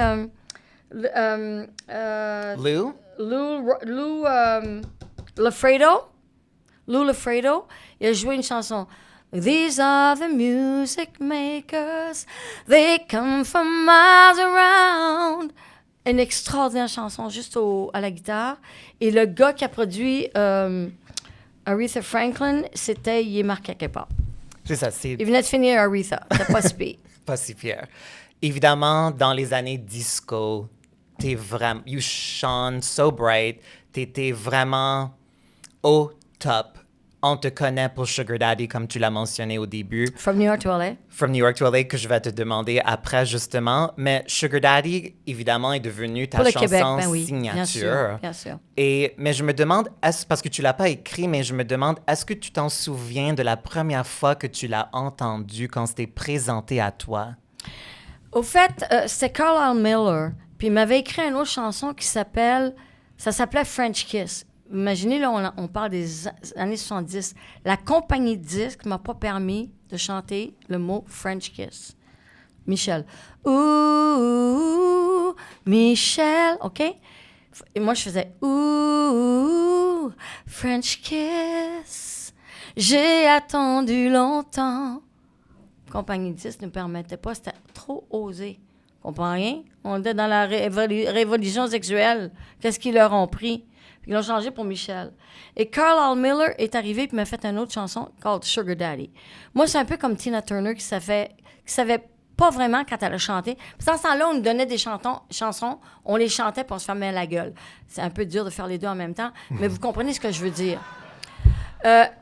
Lou? Lou Lafredo. Lou Lafredo. Il a joué une chanson. These are the music makers. They come from miles around. Une extraordinaire chanson juste à la guitare. Et le gars qui a produit Aretha Franklin, il est marqué à quelque part. C'est ça, c'est Il venait de finir Aretha. C'était pas si pire. pas si fier. Évidemment, dans les années disco, t'es vraiment... You shone so bright. T'étais vraiment au top. On te connaît pour Sugar Daddy, comme tu l'as mentionné au début. From New York to LA. From New York to LA, que je vais te demander après, justement. Mais Sugar Daddy, évidemment, est devenu ta Pour le chanson Québec, ben oui, signature. bien sûr, bien sûr. Mais je me demande, parce que tu l'as pas écrit, mais je me demande, est-ce que tu t'en souviens de la première fois que tu l'as entendu quand c'était présenté à toi? Au fait, c'était Carlisle Miller. Puis il m'avait écrit une autre chanson ça s'appelait French Kiss. Imaginez, là, on parle des années 70. La compagnie de disques m'a pas permis de chanter le mot French Kiss. Michel. Ouh, Michel, OK? Et moi, je faisais Ouh, French Kiss. J'ai attendu longtemps. Compagnie de disques ne permettait pas, c'était trop osé. Comprends rien? On était dans la révolution sexuelle. Qu'est-ce qu'ils leur ont pris? Ils l'ont changé pour Michel. Et Carlisle Miller est arrivé et m'a fait une autre chanson called Sugar Daddy. Moi, c'est un peu comme Tina Turner qui savait pas vraiment quand elle a chanté. Puis dans ce temps-là, on nous donnait des chansons, on les chantait puis on se fermait la gueule. C'est un peu dur de faire les deux en même temps, mais vous comprenez ce que je veux dire.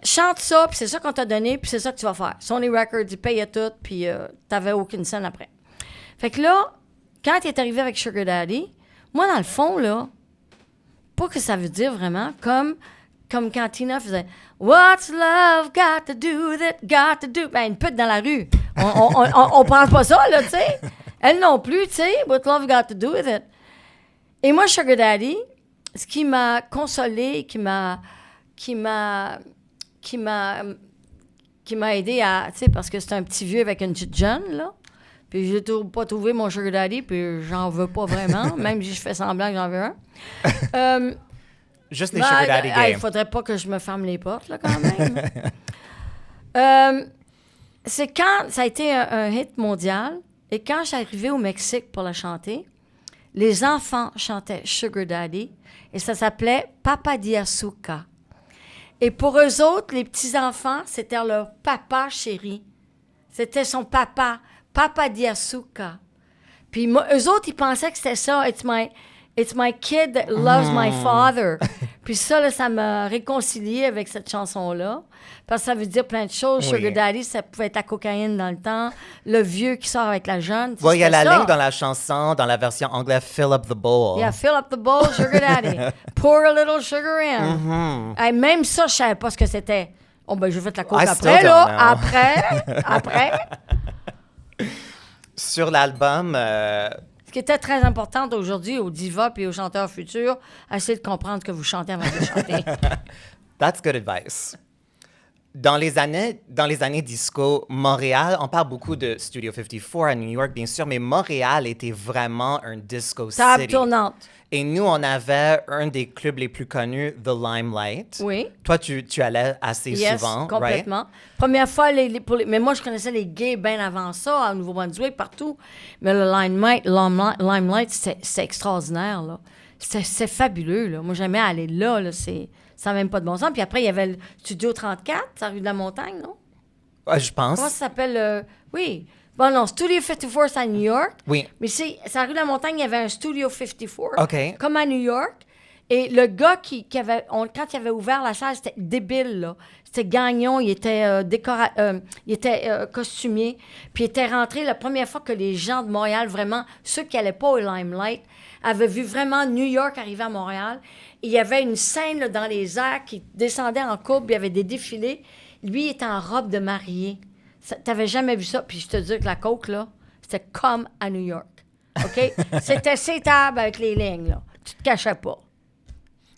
Chante ça, puis c'est ça qu'on t'a donné, puis c'est ça que tu vas faire. Sony Records, ils payaient tout, puis t'avais aucune scène après. Fait que là, quand il est arrivé avec Sugar Daddy, moi, dans le fond, là, pas que ça veut dire vraiment, comme quand Tina faisait « What's love got to do with it, got to do... » Ben, une pute dans la rue. On parle pas ça, là, tu sais. Elle non plus, tu sais. « What love got to do with it. » Et moi, Sugar Daddy, ce qui m'a consolée, qui m'a aidé à... Tu sais, parce que c'est un petit vieux avec une petite jeune, là. Puis j'ai pas trouvé mon Sugar Daddy, puis j'en veux pas vraiment, même si je fais semblant que j'en veux un. Juste les Sugar Daddy games. Il faudrait pas que je me ferme les portes, là, quand même. C'est quand ça a été un hit mondial, et quand je suis arrivée au Mexique pour la chanter, les enfants chantaient Sugar Daddy, et ça s'appelait Papa de Azúcar. Et pour eux autres, les petits-enfants, c'était leur papa chéri. C'était son papa. Papa de Azúcar. Puis eux autres, ils pensaient que c'était ça. It's my kid that loves my father. Puis ça, là, ça m'a réconcilié avec cette chanson-là. Parce que ça veut dire plein de choses. Oui. Sugar Daddy, ça pouvait être la cocaïne dans le temps. Le vieux qui sort avec la jeune. Il y a la ligne dans la chanson, dans la version anglaise, Fill up the bowl. Yeah, fill up the bowl, Sugar Daddy. Pour a little sugar in. Hey, même ça, je savais pas ce que c'était. Oh, ben, je vais faire la coke I après, still là. don't know. Après. Sur l'album, Ce qui était très important aujourd'hui aux divas et aux chanteurs futurs, essayez de comprendre ce que vous chantez avant de chanter. that's good advice. Dans les années disco, Montréal, on parle beaucoup de Studio 54 à New York, bien sûr, mais Montréal était vraiment un disco Table city. tournante. Et nous, on avait un des clubs les plus connus, The Limelight. Oui. Toi, tu allais assez souvent, complètement. right? Première fois, mais moi, je connaissais les gays bien avant ça, au Nouveau-Brunswick, partout. Mais le Limelight c'est extraordinaire, là. C'est fabuleux, là. Moi, j'aimais aller là, ça n'a même pas de bon sens. Puis après, il y avait le Studio 34, ça rue de la Montagne, non? Ouais, je pense. Comment ça s'appelle? Oui. Bon, non, Studio 54, c'est à New York. Oui. Mais c'est à rue de la Montagne, il y avait un Studio 54. OK. Comme à New York. Et le gars quand il avait ouvert la salle, c'était débile, là. C'était Gagnon, il était, costumier. Puis il était rentré la première fois que les gens de Montréal, vraiment, ceux qui n'allaient pas au Limelight, avaient vu vraiment New York arriver à Montréal. Et il y avait une scène là, dans les airs qui descendait en courbe, il y avait des défilés. Lui, il était en robe de mariée. T'avais jamais vu ça. Puis je te dis que la coke, là, c'était comme à New York. OK? C'était ces tables avec les lignes, là. Tu te cachais pas.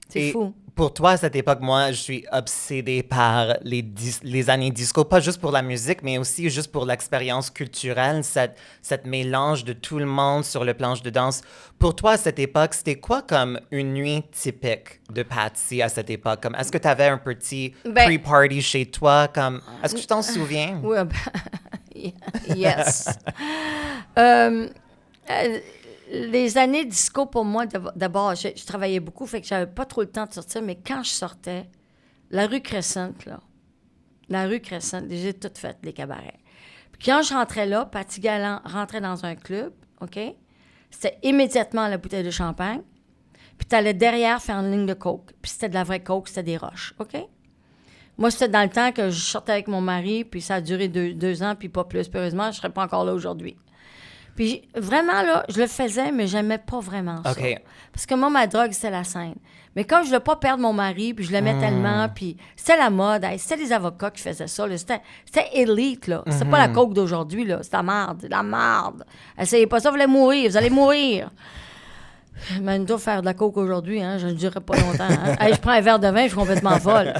C'est Et fou. pour toi, à cette époque, moi, je suis obsédée par les années disco, pas juste pour la musique, mais aussi juste pour l'expérience culturelle, cette mélange de tout le monde sur le planche de danse. Pour toi, à cette époque, c'était quoi comme une nuit typique de Patsy à cette époque? Comme, est-ce que tu avais un petit pre-party chez toi? Comme, est-ce que tu t'en souviens? Oui, yes. Euh, les années disco, pour moi, d'abord, je travaillais beaucoup, fait que j'avais pas trop le temps de sortir, mais quand je sortais, la rue Crescent, là, j'ai toutes faites, les cabarets. Puis quand je rentrais là, Patsy Galland rentrait dans un club, OK? C'était immédiatement la bouteille de champagne, puis t'allais derrière faire une ligne de coke, puis c'était de la vraie coke, c'était des roches, OK? Moi, c'était dans le temps que je sortais avec mon mari, puis ça a duré 2 ans, puis pas plus. Puis heureusement, je serais pas encore là aujourd'hui. Puis vraiment, là, je le faisais, mais j'aimais pas vraiment ça. OK. Parce que moi, ma drogue, c'était la scène. Mais comme je voulais pas perdre mon mari, puis je l'aimais tellement, puis c'était la mode, c'était les avocats qui faisaient ça, là. C'était élite, là. C'était pas la coke d'aujourd'hui, là. C'était la marde. Essayez pas ça, vous allez mourir. Mais nous doit faire de la coke aujourd'hui, hein, je ne durerai pas longtemps. Hein. Hey, je prends un verre de vin, je suis complètement folle.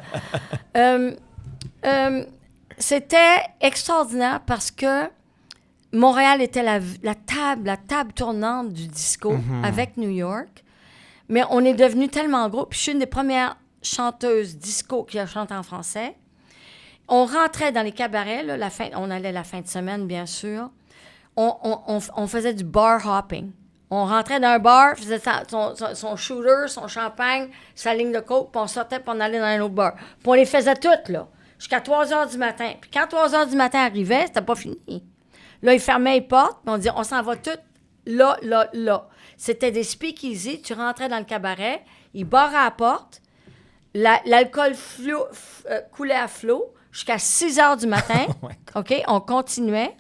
C'était extraordinaire parce que Montréal était la table tournante du disco avec New York. Mais on est devenu tellement gros. Puis je suis une des premières chanteuses disco qui a chanté en français. On rentrait dans les cabarets, là, on allait la fin de semaine, bien sûr. On faisait du bar hopping. On rentrait dans un bar, faisait son shooter, son champagne, sa ligne de coke, puis on sortait, puis on allait dans un autre bar. Puis on les faisait toutes, là, jusqu'à 3 heures du matin. Puis quand 3 heures du matin arrivait, c'était pas fini. Là, ils fermaient les portes, puis on disait, on s'en va toutes là, là, là. C'était des speakeasy. Tu rentrais dans le cabaret, ils barraient à la porte, l'alcool coulait à flot jusqu'à 6 heures du matin. Oh OK? On continuait.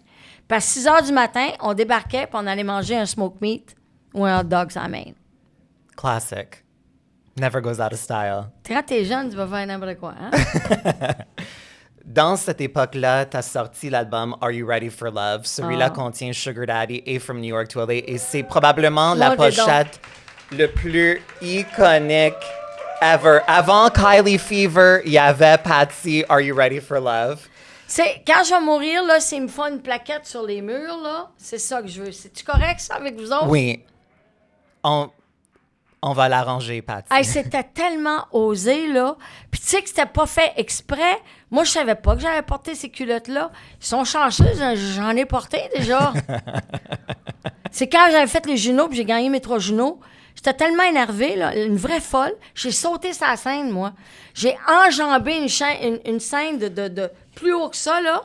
Puis à 6 heures du matin, on débarquait, puis on allait manger un smoke meat ou un hot dog sans main. Classic. Never goes out of style. Quand t'es jeune, tu vas faire n'importe quoi, hein? Dans cette époque-là, tu as sorti l'album Are You Ready for Love? Celui-là contient Sugar Daddy et From New York to LA. Et c'est probablement la pochette le plus iconique ever. Avant Kylie Fever, il y avait Patsy Are You Ready for Love? Quand je vais mourir, là, s'il me faut une plaquette sur les murs, là, c'est ça que je veux. C'est-tu correct, ça, avec vous autres? Oui. On va l'arranger, Patsy. Hey, c'était tellement osé, là. Puis tu sais que c'était pas fait exprès. Moi, je savais pas que j'avais porté ces culottes-là. Ils sont chanceux, j'en ai porté déjà. C'est quand j'avais fait les Junos, puis j'ai gagné mes 3 Junos. J'étais tellement énervée, là, une vraie folle. J'ai sauté sa scène, moi. J'ai enjambé une scène de plus haut que ça, là.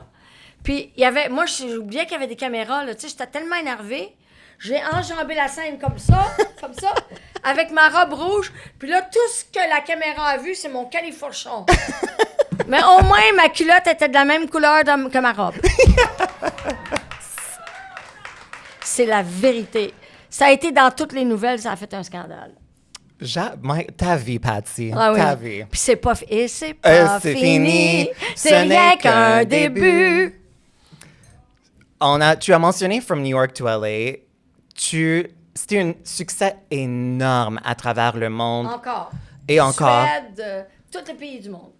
Puis, moi, j'oubliais qu'il y avait des caméras, là. Tu sais, j'étais tellement énervée. J'ai enjambé la scène comme ça, avec ma robe rouge. Puis là, tout ce que la caméra a vu, c'est mon califourchon. Mais au moins, ma culotte était de la même couleur que ma robe. C'est la vérité. Ça a été dans toutes les nouvelles, ça a fait un scandale. Ta vie, Patsy. Ah oui. Ta vie. Puis c'est pas fini. C'est rien qu'un début. Tu as mentionné From New York to LA. C'était un succès énorme à travers le monde. Encore. Et encore. Suède, tous les pays du monde.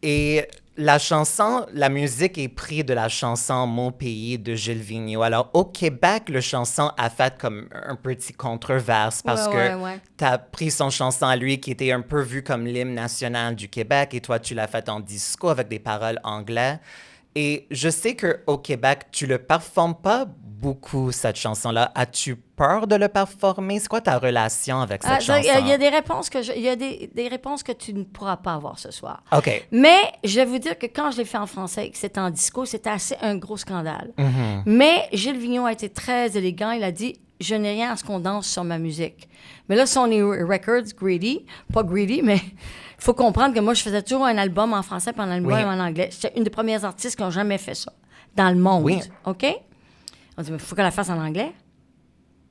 Et la musique est prise de la chanson Mon pays de Gilles Vigneault. Alors, au Québec, le chanson a fait comme un petit controverse parce que tu as pris son chanson à lui qui était un peu vu comme l'hymne national du Québec et toi, tu l'as fait en disco avec des paroles anglais. Et je sais qu'au Québec, tu le performes pas beaucoup, cette chanson-là. As-tu peur de le performer? C'est quoi ta relation avec cette chanson? Il y a des réponses des réponses que tu ne pourras pas avoir ce soir. OK. Mais je vais vous dire que quand je l'ai fait en français et que c'était en disco, c'était assez un gros scandale. Mm-hmm. Mais Gilles Vigneault a été très élégant. Il a dit, je n'ai rien à ce qu'on danse sur ma musique. Mais là, Sony Records, pas greedy, mais il faut comprendre que moi, je faisais toujours un album en français puis un album en anglais. J'étais une des premières artistes qui n'ont jamais fait ça dans le monde. Oui. OK? On dit, mais il faut qu'elle la fasse en anglais.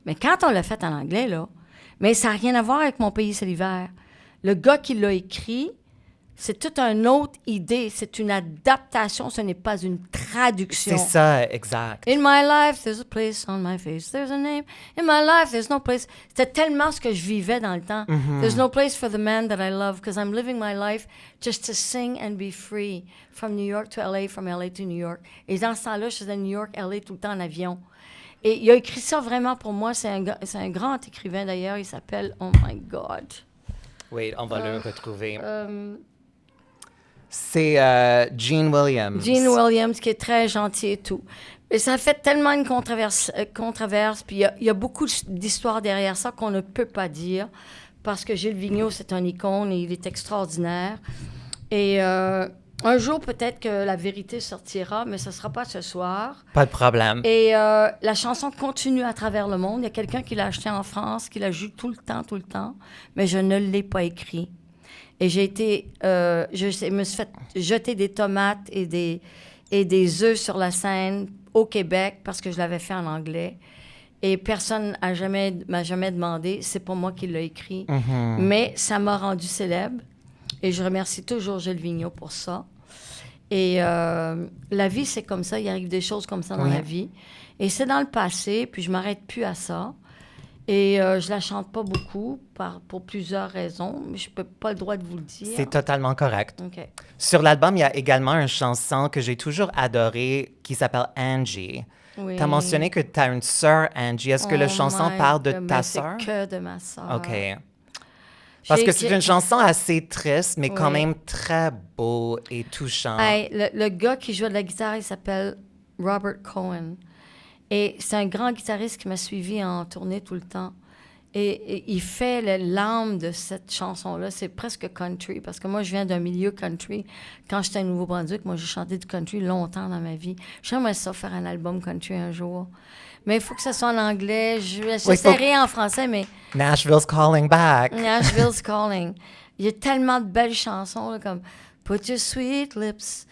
Mais quand on l'a fait en anglais, là, mais ça n'a rien à voir avec Mon pays, c'est l'hiver. Le gars qui l'a écrit C'est toute une autre idée. C'est une adaptation, ce n'est pas une traduction. C'est ça, exact. In my life, there's a place on my face, there's a name. In my life, there's no place. C'était tellement ce que je vivais dans le temps. There's no place for the man that I love because I'm living my life just to sing and be free. From New York to LA, from LA to New York. Et dans ce temps-là, je faisais New York, LA tout le temps en avion. Et il a écrit ça vraiment pour moi. C'est un grand écrivain d'ailleurs. Il s'appelle, oh my God. Oui, on va le retrouver. C'est Gene Williams. Gene Williams, qui est très gentil et tout. Et ça a fait tellement une controverse. Puis il y a beaucoup d'histoires derrière ça qu'on ne peut pas dire. Parce que Gilles Vigneault, c'est un icône et il est extraordinaire. Et un jour, peut-être que la vérité sortira, mais ce ne sera pas ce soir. Pas de problème. Et la chanson continue à travers le monde. Il y a quelqu'un qui l'a acheté en France, qui la joue tout le temps. Mais je ne l'ai pas écrit. Et je me suis fait jeter des tomates et des œufs sur la scène au Québec parce que je l'avais fait en anglais. Et personne m'a jamais demandé. C'est pas moi qui l'ai écrit. Mais ça m'a rendu célèbre. Et je remercie toujours Gilles Vigneault pour ça. Et la vie, c'est comme ça. Il arrive des choses comme ça dans la vie. Et c'est dans le passé, puis je m'arrête plus à ça. Et je la chante pas beaucoup pour plusieurs raisons, mais je peux pas le droit de vous le dire. C'est totalement correct. OK. Sur l'album, il y a également une chanson que j'ai toujours adorée qui s'appelle Angie. Oui. Tu as mentionné que tu as une sœur, Angie. Est-ce que la chanson parle de ta sœur? C'est que de ma sœur. OK. Parce que c'est une chanson assez triste, mais quand même très beau et touchant. Hey, le gars qui joue de la guitare, il s'appelle Robert Cohen. Et c'est un grand guitariste qui m'a suivi en tournée tout le temps. Et il fait l'âme de cette chanson-là. C'est presque country, parce que moi, je viens d'un milieu country. Quand j'étais à Nouveau-Brunswick, moi, j'ai chanté du country longtemps dans ma vie. J'aimerais ça faire un album country un jour. Mais il faut que ça soit en anglais. J'essaierai en français, mais... Nashville's calling back. Nashville's calling. Il y a tellement de belles chansons, là, comme « Put your sweet lips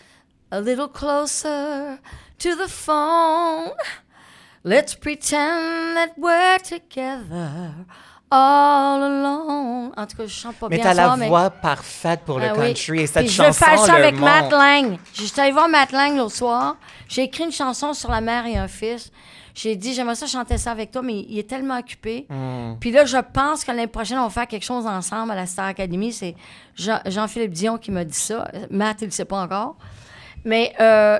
a little closer to the phone. Let's pretend that we're together all alone. » En tout cas, je chante pas mais bien t'as ça, la voix parfaite pour le country. Oui. Et cette puis chanson, je veux faire ça avec monde... Matt Lang. J'étais allée voir Matt Lang l'autre soir. J'ai écrit une chanson sur la mère et un fils. J'ai dit, j'aimerais ça chanter ça avec toi, mais il est tellement occupé. Puis là, je pense que l'année prochaine, on va faire quelque chose ensemble à la Star Academy. C'est Jean-Philippe Dion qui m'a dit ça. Matt, il ne le sait pas encore. Mais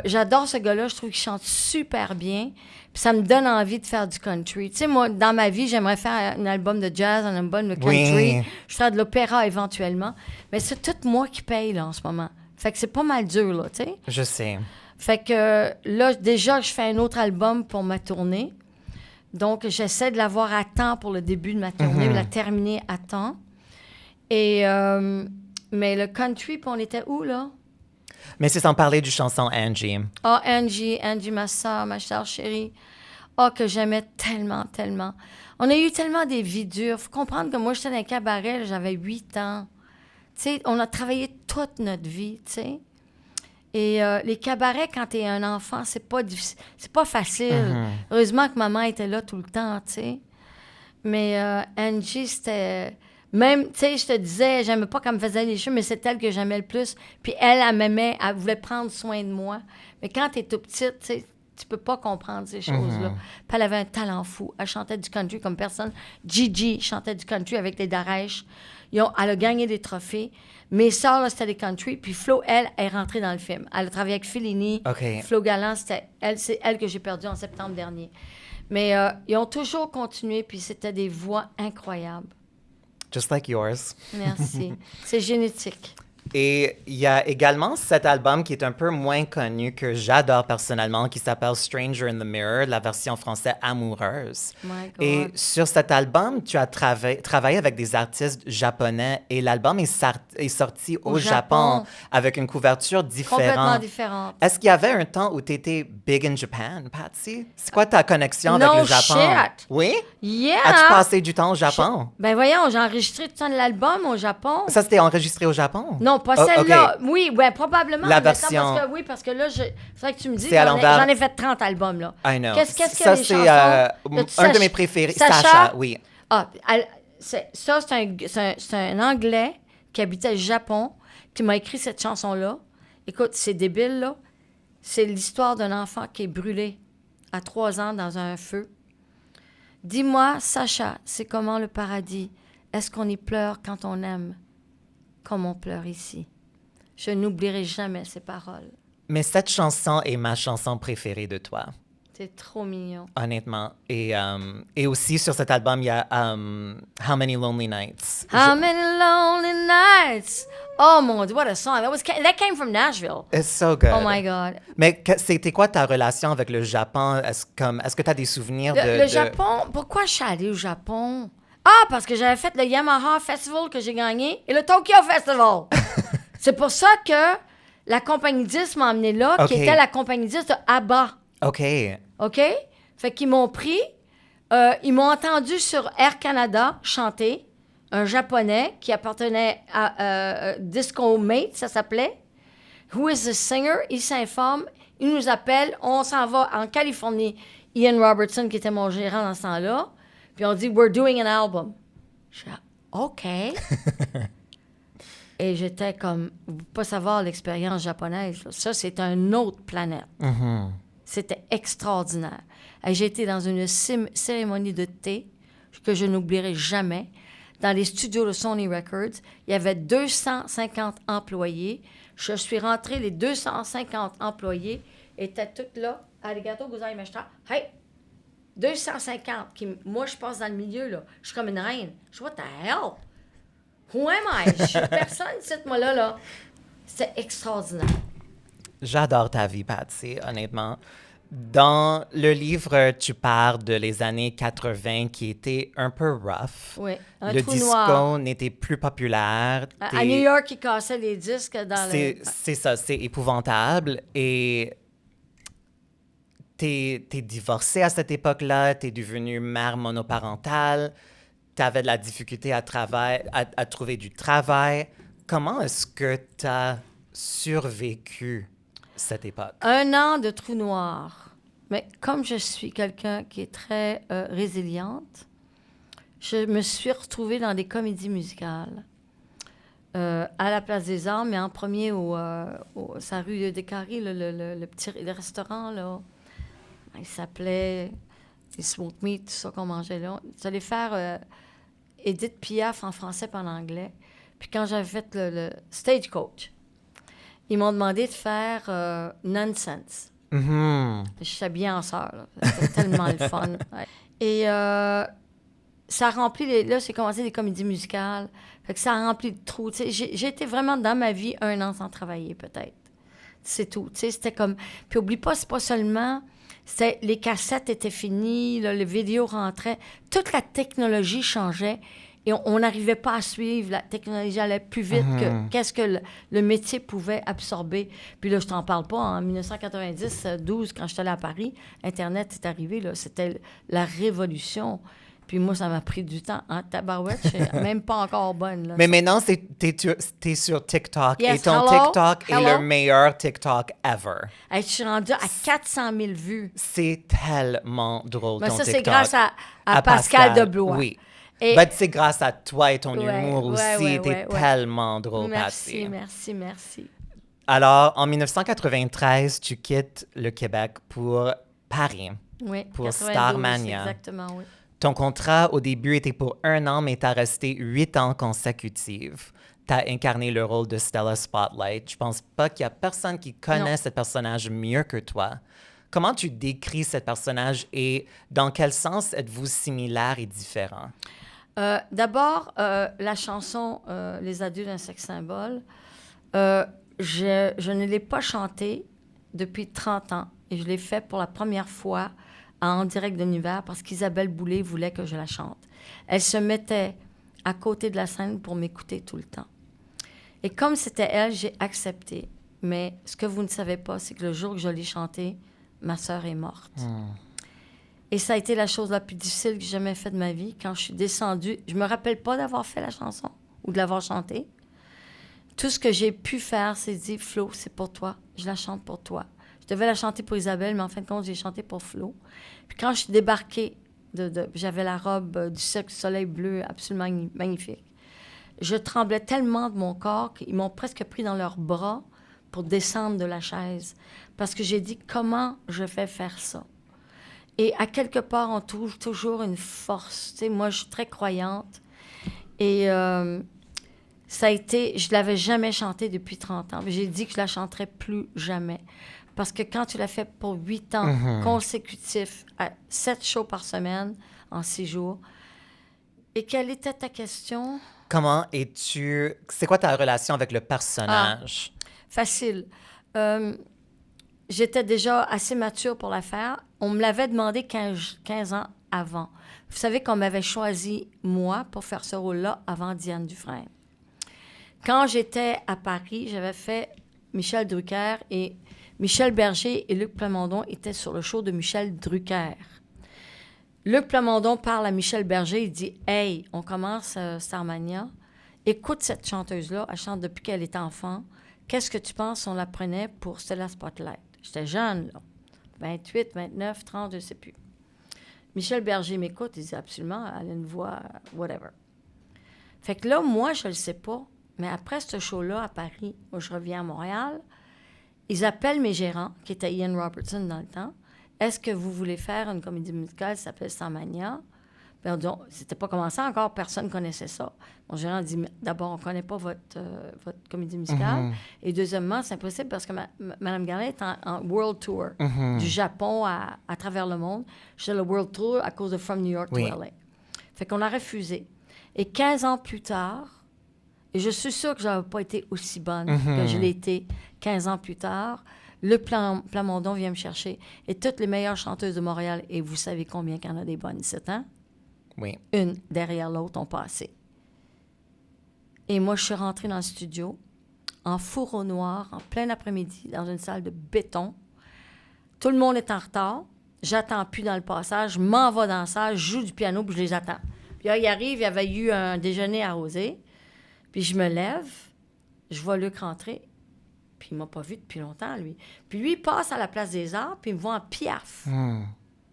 j'adore ce gars-là. Je trouve qu'il chante super bien. Puis ça me donne envie de faire du country. Tu sais, moi, dans ma vie, j'aimerais faire un album de jazz, un album de country. Oui. Je ferais de l'opéra éventuellement. Mais c'est tout moi qui paye, là, en ce moment. Fait que c'est pas mal dur, là, tu sais. Je sais. Fait que là, déjà, je fais un autre album pour ma tournée. Donc, j'essaie de l'avoir à temps pour le début de ma tournée, de la terminer à temps. Et, mais le country, puis on était où, là? Mais c'est sans parler du chanson Angie. Ah, Angie, ma soeur, ma chère chérie. Ah, que j'aimais tellement, tellement. On a eu tellement des vies dures. Faut comprendre que moi, j'étais dans un cabaret, j'avais 8 ans. Tu sais, on a travaillé toute notre vie, tu sais. Et les cabarets, quand t'es un enfant, c'est pas difficile, c'est pas facile. Heureusement que maman était là tout le temps, tu sais. Mais Angie, c'était... Même, tu sais, je te disais, j'aimais pas qu'elle me faisait les cheveux, mais c'est elle que j'aimais le plus. Puis elle m'aimait, elle voulait prendre soin de moi. Mais quand t'es tout petite, tu sais, tu peux pas comprendre ces choses-là. Puis elle avait un talent fou. Elle chantait du country comme personne. Gigi chantait du country avec les Darèches. Elle a gagné des trophées. Mes sœurs, là, c'était des country. Puis Flo, elle, est rentrée dans le film. Elle a travaillé avec Fellini. OK. Flo Galland, c'est elle que j'ai perdue en septembre dernier. Mais ils ont toujours continué, puis c'était des voix incroyables. Just like yours. Merci. C'est génétique. Et il y a également cet album qui est un peu moins connu, que j'adore personnellement, qui s'appelle Stranger in the Mirror, la version française Amoureuse. My God. Et sur cet album, tu as travaillé avec des artistes japonais et l'album est sorti au Japon avec une couverture différente. Complètement différente. Est-ce qu'il y avait un temps où tu étais big in Japan, Patsy? C'est quoi ta connexion avec le Japon? Shit. Oui? Yeah! As-tu passé du temps au Japon? Ben voyons, j'ai enregistré tout le temps de l'album au Japon. Ça, c'était enregistré au Japon? Non, pas Oh, celle-là. OK. Oui, ouais, probablement. La mais version- parce que là, faudrait que tu me dises, C'est à l'envers. j'en ai fait 30 albums, là. I know. Qu'est-ce qu'il y Ça, a des c'est chansons? As-tu un de mes préférés. Sacha, oui. Ah, c'est un anglais qui habitait au Japon, qui m'a écrit cette chanson-là. Écoute, c'est débile, là. C'est l'histoire d'un enfant qui est brûlé à 3 ans dans un feu. Dis-moi, Sacha, c'est comment le paradis? Est-ce qu'on y pleure quand on aime, comme on pleure ici? Je n'oublierai jamais ces paroles. Mais cette chanson est ma chanson préférée de toi, C'est trop mignon. honnêtement. Et aussi sur cet album, il y a How Many Lonely Nights. How many lonely nights? Oh mon Dieu, what a song. That came from Nashville. It's so good. Oh my God. Mais c'était quoi ta relation avec le Japon? Est-ce que tu as des souvenirs Le Japon, pourquoi je suis allée au Japon? Ah, parce que j'avais fait le Yamaha Festival que j'ai gagné et le Tokyo Festival. C'est pour ça que la compagnie 10 m'a emmené là, OK. qui était la compagnie 10 de ABBA. OK. OK? Fait qu'ils m'ont pris, ils m'ont entendu sur Air Canada chanter un japonais qui appartenait à Disco Mate, ça s'appelait. Who is the singer? Il s'informe, il nous appelle, on s'en va en Californie. Ian Robertson, qui était mon gérant dans ce temps-là, puis on dit, we're doing an album. Je dis, OK. Et j'étais comme, vous pouvez pas savoir l'expérience japonaise. Là. Ça, c'est une autre planète. C'était extraordinaire. Et j'ai été dans une cérémonie de thé que je n'oublierai jamais. Dans les studios de Sony Records, il y avait 250 employés. Je suis rentrée, les 250 employés étaient tous là. Arigato gozaimashita. Hey! 250. Moi, je passe dans le milieu, là. Je suis comme une reine. Je suis, what the hell? Who am I? Je suis personne, cette moi-là, là. C'était extraordinaire. J'adore ta vie, Patsy, honnêtement. Dans le livre, tu parles de les années 80 qui étaient un peu rough. Oui, un Le trou disco noir. n'était plus populaire. À New York, ils cassaient les disques dans le... C'est ça, c'est épouvantable. Et t'es divorcée à cette époque-là, t'es devenue mère monoparentale, t'avais de la difficulté à trouver du travail. Comment est-ce que t'as survécu cette époque? 1 an de trou noir. Mais comme je suis quelqu'un qui est très résiliente, je me suis retrouvée dans des comédies musicales. À la Place des Arts, mais en premier sa rue des Carrés, le petit restaurant, là. Il s'appelait les Smoke Meat, tout ça qu'on mangeait là. J'allais faire Edith Piaf en français et en anglais. Puis quand j'avais fait le Stagecoach, ils m'ont demandé de faire Nonsense. Mhm. Je suis habillée en sœur, là. C'était tellement le fun. Ouais. Et ça a rempli... Là, j'ai commencé des comédies musicales. Fait que ça a rempli le trou. J'ai été vraiment dans ma vie 1 an sans travailler, peut-être. C'est tout. C'était comme... Puis oublie pas, c'est pas seulement... Les cassettes étaient finies, là, les vidéos rentraient. Toute la technologie changeait et on n'arrivait pas à suivre. La technologie allait plus vite que qu'est-ce que le métier pouvait absorber. Puis là, je t'en parle pas. En 1990-12, quand j'étais allée à Paris, Internet est arrivé. Là, c'était la révolution. Puis moi, ça m'a pris du temps. En tabarouette, je suis même pas encore bonne. Là. Mais maintenant, t'es sur TikTok. Yes, et ton hello, TikTok est hello. le meilleur TikTok ever. Hey, je suis rendue à 400 000 vues. C'est tellement drôle, Mais ton ça, TikTok. c'est grâce à Pascal Deblois. Oui. Et- Mais c'est grâce à toi et ton Ouais, humour aussi. ouais, T'es ouais. tellement drôle, Patsy. Merci. Alors, en 1993, tu quittes le Québec pour Paris. Oui, Pour 92, Starmania. exactement, oui. Ton contrat, au début, était pour 1 an, mais t'as resté 8 ans consécutifs. T'as incarné le rôle de Stella Spotlight. Je pense pas qu'il y a personne qui connaît Non. ce personnage mieux que toi. Comment tu décris ce personnage et dans quel sens êtes-vous similaires et différents? D'abord, la chanson Les adieux d'un sexe symbole, je ne l'ai pas chantée depuis 30 ans et je l'ai fait pour la première fois en direct de l'univers parce qu'Isabelle Boulay voulait que je la chante. Elle se mettait à côté de la scène pour m'écouter tout le temps. Et comme c'était elle, j'ai accepté. Mais ce que vous ne savez pas, c'est que le jour que je l'ai chantée, ma sœur est morte. Et ça a été la chose la plus difficile que j'ai jamais faite de ma vie. Quand je suis descendue, je me rappelle pas d'avoir fait la chanson ou de l'avoir chantée. Tout ce que j'ai pu faire, c'est dire, Flo, c'est pour toi. Je la chante pour toi. Je devais la chanter pour Isabelle, mais en fin de compte, j'ai chanté pour Flo. Puis quand je suis débarquée, j'avais la robe du Cirque du Soleil bleu absolument magnifique. je tremblais tellement de mon corps qu'ils m'ont presque pris dans leurs bras pour descendre de la chaise. Parce que j'ai dit, comment je vais faire ça? Et à quelque part, on trouve toujours une force. Tu sais, moi, je suis très croyante. Et ça a été... Je ne l'avais jamais chantée depuis 30 ans. J'ai dit que je la chanterais plus jamais. Parce que quand tu l'as fait pour 8 ans consécutifs, à 7 shows par semaine, en 6 jours. Et quelle était ta question? Comment es-tu... C'est quoi ta relation avec le personnage? Facile. J'étais déjà assez mature pour la faire. On me l'avait demandé 15 ans avant. Vous savez qu'on m'avait choisi, moi, pour faire ce rôle-là avant Diane Dufresne. Quand j'étais à Paris, j'avais fait Michel Drucker et Michel Berger et Luc Plamondon étaient sur le show de Michel Drucker. Luc Plamondon parle à Michel Berger, il dit « Hey, on commence Starmania. Écoute cette chanteuse-là, elle chante depuis qu'elle est enfant. Qu'est-ce que tu penses si on la prenait pour Stella Spotlight? » J'étais jeune, là. 28, 29, 30, je ne sais plus. Michel Berger m'écoute, il dit absolument, elle a une voix, whatever. Fait que là, moi, je ne le sais pas, mais après ce show-là à Paris, où je reviens à Montréal, ils appellent mes gérants, qui étaient Ian Robertson dans le temps. Est-ce que vous voulez faire une comédie musicale qui s'appelle Starmania? Bien, c'était pas commencé encore, personne ne connaissait ça. Mon gérant dit, d'abord, on ne connaît pas votre comédie musicale. Et deuxièmement, c'est impossible parce que Mme Garlet est en World Tour, du Japon à travers le monde. J'ai le World Tour à cause de From New York to LA. Fait qu'on a refusé. Et 15 ans plus tard, et je suis sûre que je n'avais pas été aussi bonne que je l'ai été 15 ans plus tard, Luc Plamondon vient me chercher. Et toutes les meilleures chanteuses de Montréal, et vous savez combien qu'il y en a des bonnes ici, hein? Oui. Une derrière l'autre ont passé. Et moi, je suis rentrée dans le studio, en fourreau noir, en plein après-midi, dans une salle de béton. Tout le monde est en retard. J'attends plus dans le passage. Je m'en vais dans la salle, je joue du piano, puis je les attends. Puis là, il arrive, il y avait eu un déjeuner arrosé. Puis je me lève, je vois Luc rentrer. Puis il m'a pas vu depuis longtemps, lui. Puis lui, il passe à la Place des Arts, puis il me voit en Piaf.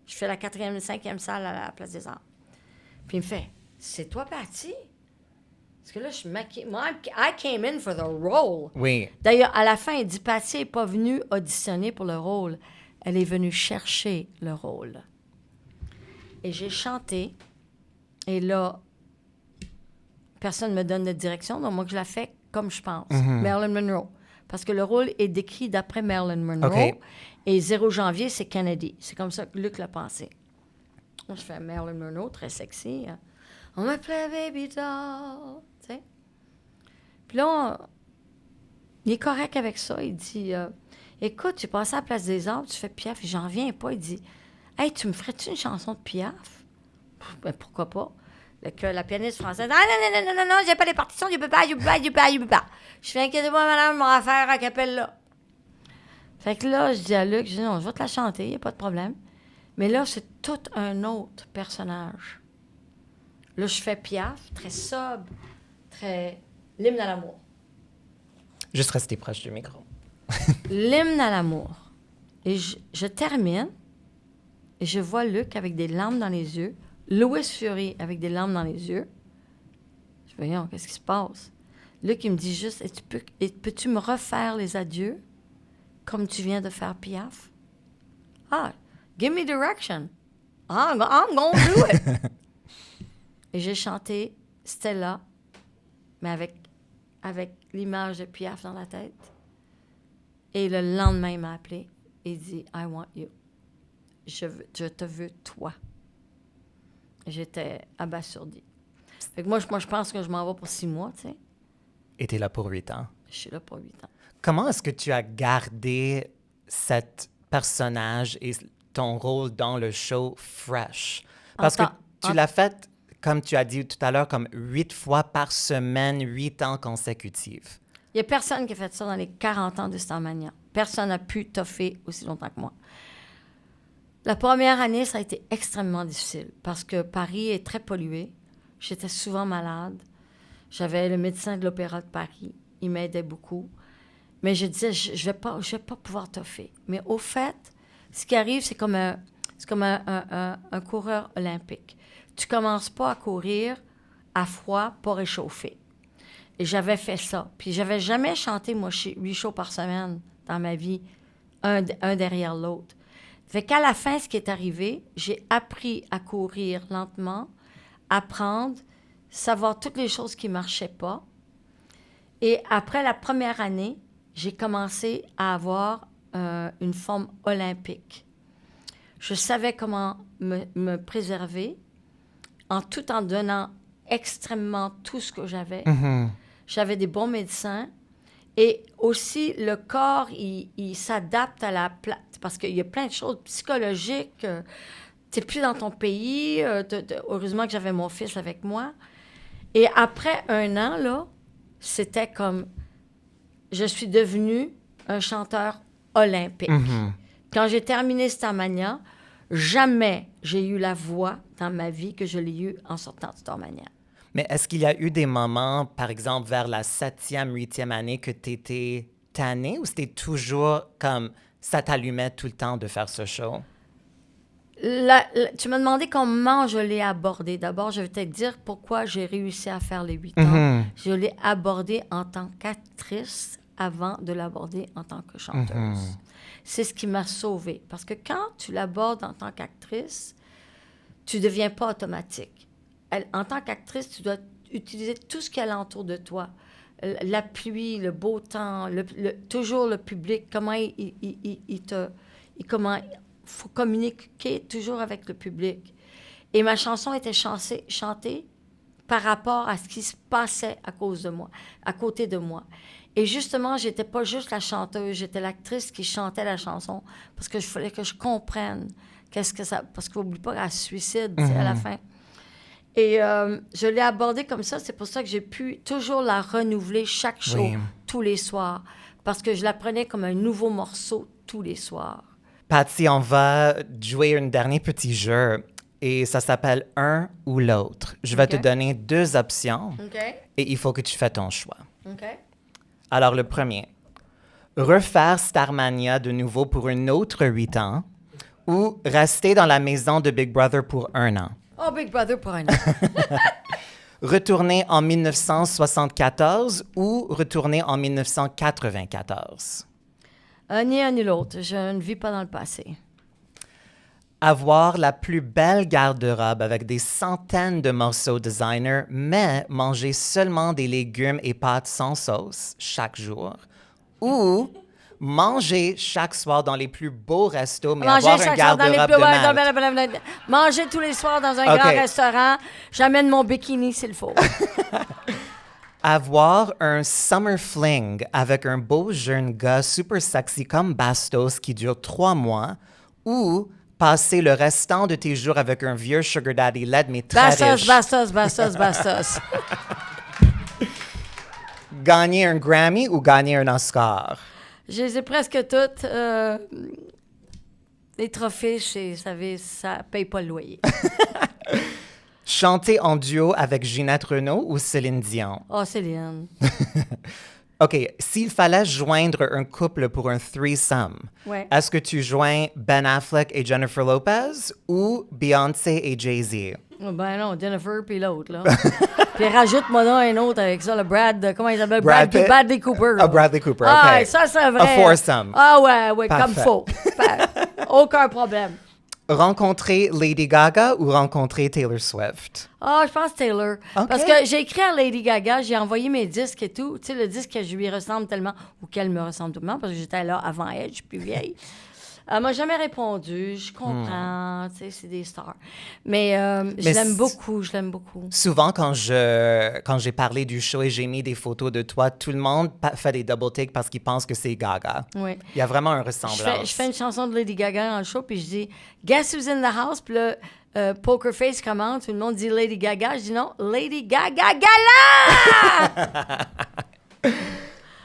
Je fais la 4e, 5e salle à la Place des Arts. Puis il me fait, « C'est toi, Patty? » Parce que là, je suis maquillée. Moi, I came in for the role. Oui. D'ailleurs, à la fin, il dit, « Patty n'est pas venue auditionner pour le rôle. Elle est venue chercher le rôle. » Et j'ai chanté. Et là, personne ne me donne de direction, donc moi, je la fais comme je pense. Marilyn Monroe. Parce que le rôle est décrit d'après Marilyn Monroe. Okay. Et 0 janvier, c'est Kennedy. C'est comme ça que Luc l'a pensé. Moi, je fais Marilyn Monroe, très sexy. Hein. On m'appelait Baby Doll. Tu sais. Puis là, il est correct avec ça. Il dit, écoute, tu es passé à la Place des Arts, tu fais Piaf. Et j'en reviens pas. Il dit, hey, tu me ferais-tu une chanson de Piaf? Ben, pourquoi pas? La pianiste française, ah non, j'ai pas les partitions, je peux pas. Je fais, inquiétez-moi, madame, on va faire un cappella. Fait que là, je dis à Luc, je dis, non, je vais te la chanter, il n'y a pas de problème. Mais là, c'est tout un autre personnage. Là, je fais Piaf, très sobre, très... L'hymne à l'amour. Juste rester proche du micro. L'hymne à l'amour. Et je termine, et je vois Luc avec des larmes dans les yeux, Louis Fury avec des larmes dans les yeux. Je dis, voyons, qu'est-ce qui se passe? Luc, il me dit juste, peux-tu me refaire les adieux comme tu viens de faire Piaf? Ah, give me direction. I'm going to do it. Et j'ai chanté Stella, mais avec l'image de Piaf dans la tête. Et le lendemain, il m'a appelé et dit, I want you. Je te veux, toi. J'étais abasourdie. Fait que moi, je pense que je m'en vais pour 6 mois, tu sais. Et t'es là pour 8 ans. Je suis là pour 8 ans. Comment est-ce que tu as gardé cet personnage et ton rôle dans le show fresh? Parce que tu l'as fait, comme tu as dit tout à l'heure, comme 8 fois par semaine, 8 ans consécutifs. Il n'y a personne qui a fait ça dans les 40 ans de Starmania. Personne n'a pu toffer aussi longtemps que moi. La première année, ça a été extrêmement difficile parce que Paris est très pollué. J'étais souvent malade. J'avais le médecin de l'Opéra de Paris. Il m'aidait beaucoup. Mais je disais, je vais pas pouvoir toffer. Mais au fait, ce qui arrive, c'est comme un coureur olympique. Tu commences pas à courir à froid, pas réchauffé. Et j'avais fait ça. Puis j'avais jamais chanté, moi, 8 shows par semaine dans ma vie, un derrière l'autre. Fait qu'à la fin, ce qui est arrivé, j'ai appris à courir lentement, apprendre, savoir toutes les choses qui ne marchaient pas. Et après la première année, j'ai commencé à avoir une forme olympique. Je savais comment me préserver tout en donnant extrêmement tout ce que j'avais. Mhm. J'avais des bons médecins. Et aussi, le corps, il s'adapte à la place. Parce qu'il y a plein de choses psychologiques. Tu n'es plus dans ton pays. Heureusement que j'avais mon fils avec moi. Et après 1 an, là, c'était comme... Je suis devenue un chanteur olympique. Mhm. Quand j'ai terminé Starmania, jamais j'ai eu la voix dans ma vie que je l'ai eue en sortant de Starmania. Mais est-ce qu'il y a eu des moments, par exemple, vers la 7e, 8e année, que tu étais tannée ou c'était toujours comme ça t'allumait tout le temps de faire ce show? Tu m'as demandé comment je l'ai abordé. D'abord, je vais te dire pourquoi j'ai réussi à faire les 8 ans. Mhm. Je l'ai abordé en tant qu'actrice avant de l'aborder en tant que chanteuse. Mhm. C'est ce qui m'a sauvée. Parce que quand tu l'abordes en tant qu'actrice, tu ne deviens pas automatique. En tant qu'actrice, tu dois utiliser tout ce qu'il y a autour de toi. La pluie, le beau temps, toujours le public, comment comment faut communiquer toujours avec le public. Et ma chanson était chantée par rapport à ce qui se passait à cause de moi, à côté de moi. Et justement, j'étais pas juste la chanteuse, j'étais l'actrice qui chantait la chanson parce que je fallait que je comprenne qu'est-ce que ça... Parce qu'il n'oublie pas qu'elle se suicide à la fin. Et je l'ai abordée comme ça. C'est pour ça que j'ai pu toujours la renouveler chaque show, Oui. tous les soirs. Parce que je la prenais comme un nouveau morceau tous les soirs. Patsy, on va jouer un dernier petit jeu et ça s'appelle un ou l'autre. Je vais te donner 2 options OK? et il faut que tu fasses ton choix. OK? Alors, le premier, refaire Starmania de nouveau pour un autre 8 ans ou rester dans la maison de Big Brother pour 1 an. Oh, Big Brother pour 1 an. Retourner en 1974 ou retourner en 1994. Ni un ni l'autre. Je ne vis pas dans le passé. Avoir la plus belle garde-robe avec des centaines de morceaux designer, mais manger seulement des légumes et pâtes sans sauce chaque jour. Ou manger chaque soir dans les plus beaux restos, mais avoir un garde-robe de marque. Manger tous les soirs dans un OK. grand restaurant. J'amène mon bikini s'il faut. Avoir un summer fling avec un beau jeune gars super sexy comme Bastos qui dure 3 mois ou passer le restant de tes jours avec un vieux sugar daddy laid mais très riche. Bastos. Gagner un Grammy ou gagner un Oscar? Je les ai presque toutes. Les trophées, ça paye pas le loyer. Chanter en duo avec Ginette Renault ou Céline Dion? Oh, Céline. OK, s'il fallait joindre un couple pour un threesome, Ouais. est-ce que tu joins Ben Affleck et Jennifer Lopez ou Beyoncé et Jay-Z? Oh, ben non, Jennifer puis l'autre, là. Puis rajoute-moi donc un autre avec ça, le Brad, comment il s'appelle? Brad Pitt? Bradley Cooper. là. Ah, Bradley Cooper, OK. Ah, ça, c'est vrai. A foursome. Ah ouais, comme Parfait. faut. Aucun problème. Rencontrer Lady Gaga ou rencontrer Taylor Swift? Ah, je pense Taylor. OK. Parce que j'ai écrit à Lady Gaga, j'ai envoyé mes disques et tout. Tu sais, le disque que je lui ressemble tellement, ou qu'elle me ressemble tellement, parce que j'étais là avant elle, je suis plus vieille. Elle m'a jamais répondu. Je comprends, tu sais, c'est des stars. Mais je l'aime beaucoup. Souvent, quand j'ai parlé du show et j'ai mis des photos de toi, tout le monde fait des double takes parce qu'ils pensent que c'est Gaga. Oui. Il y a vraiment un ressemblance. Je fais une chanson de Lady Gaga dans le show, puis je dis « Guess who's in the house? » Puis là, Poker Face commence, tout le monde dit Lady Gaga. Je dis non, Lady Gaga Gala!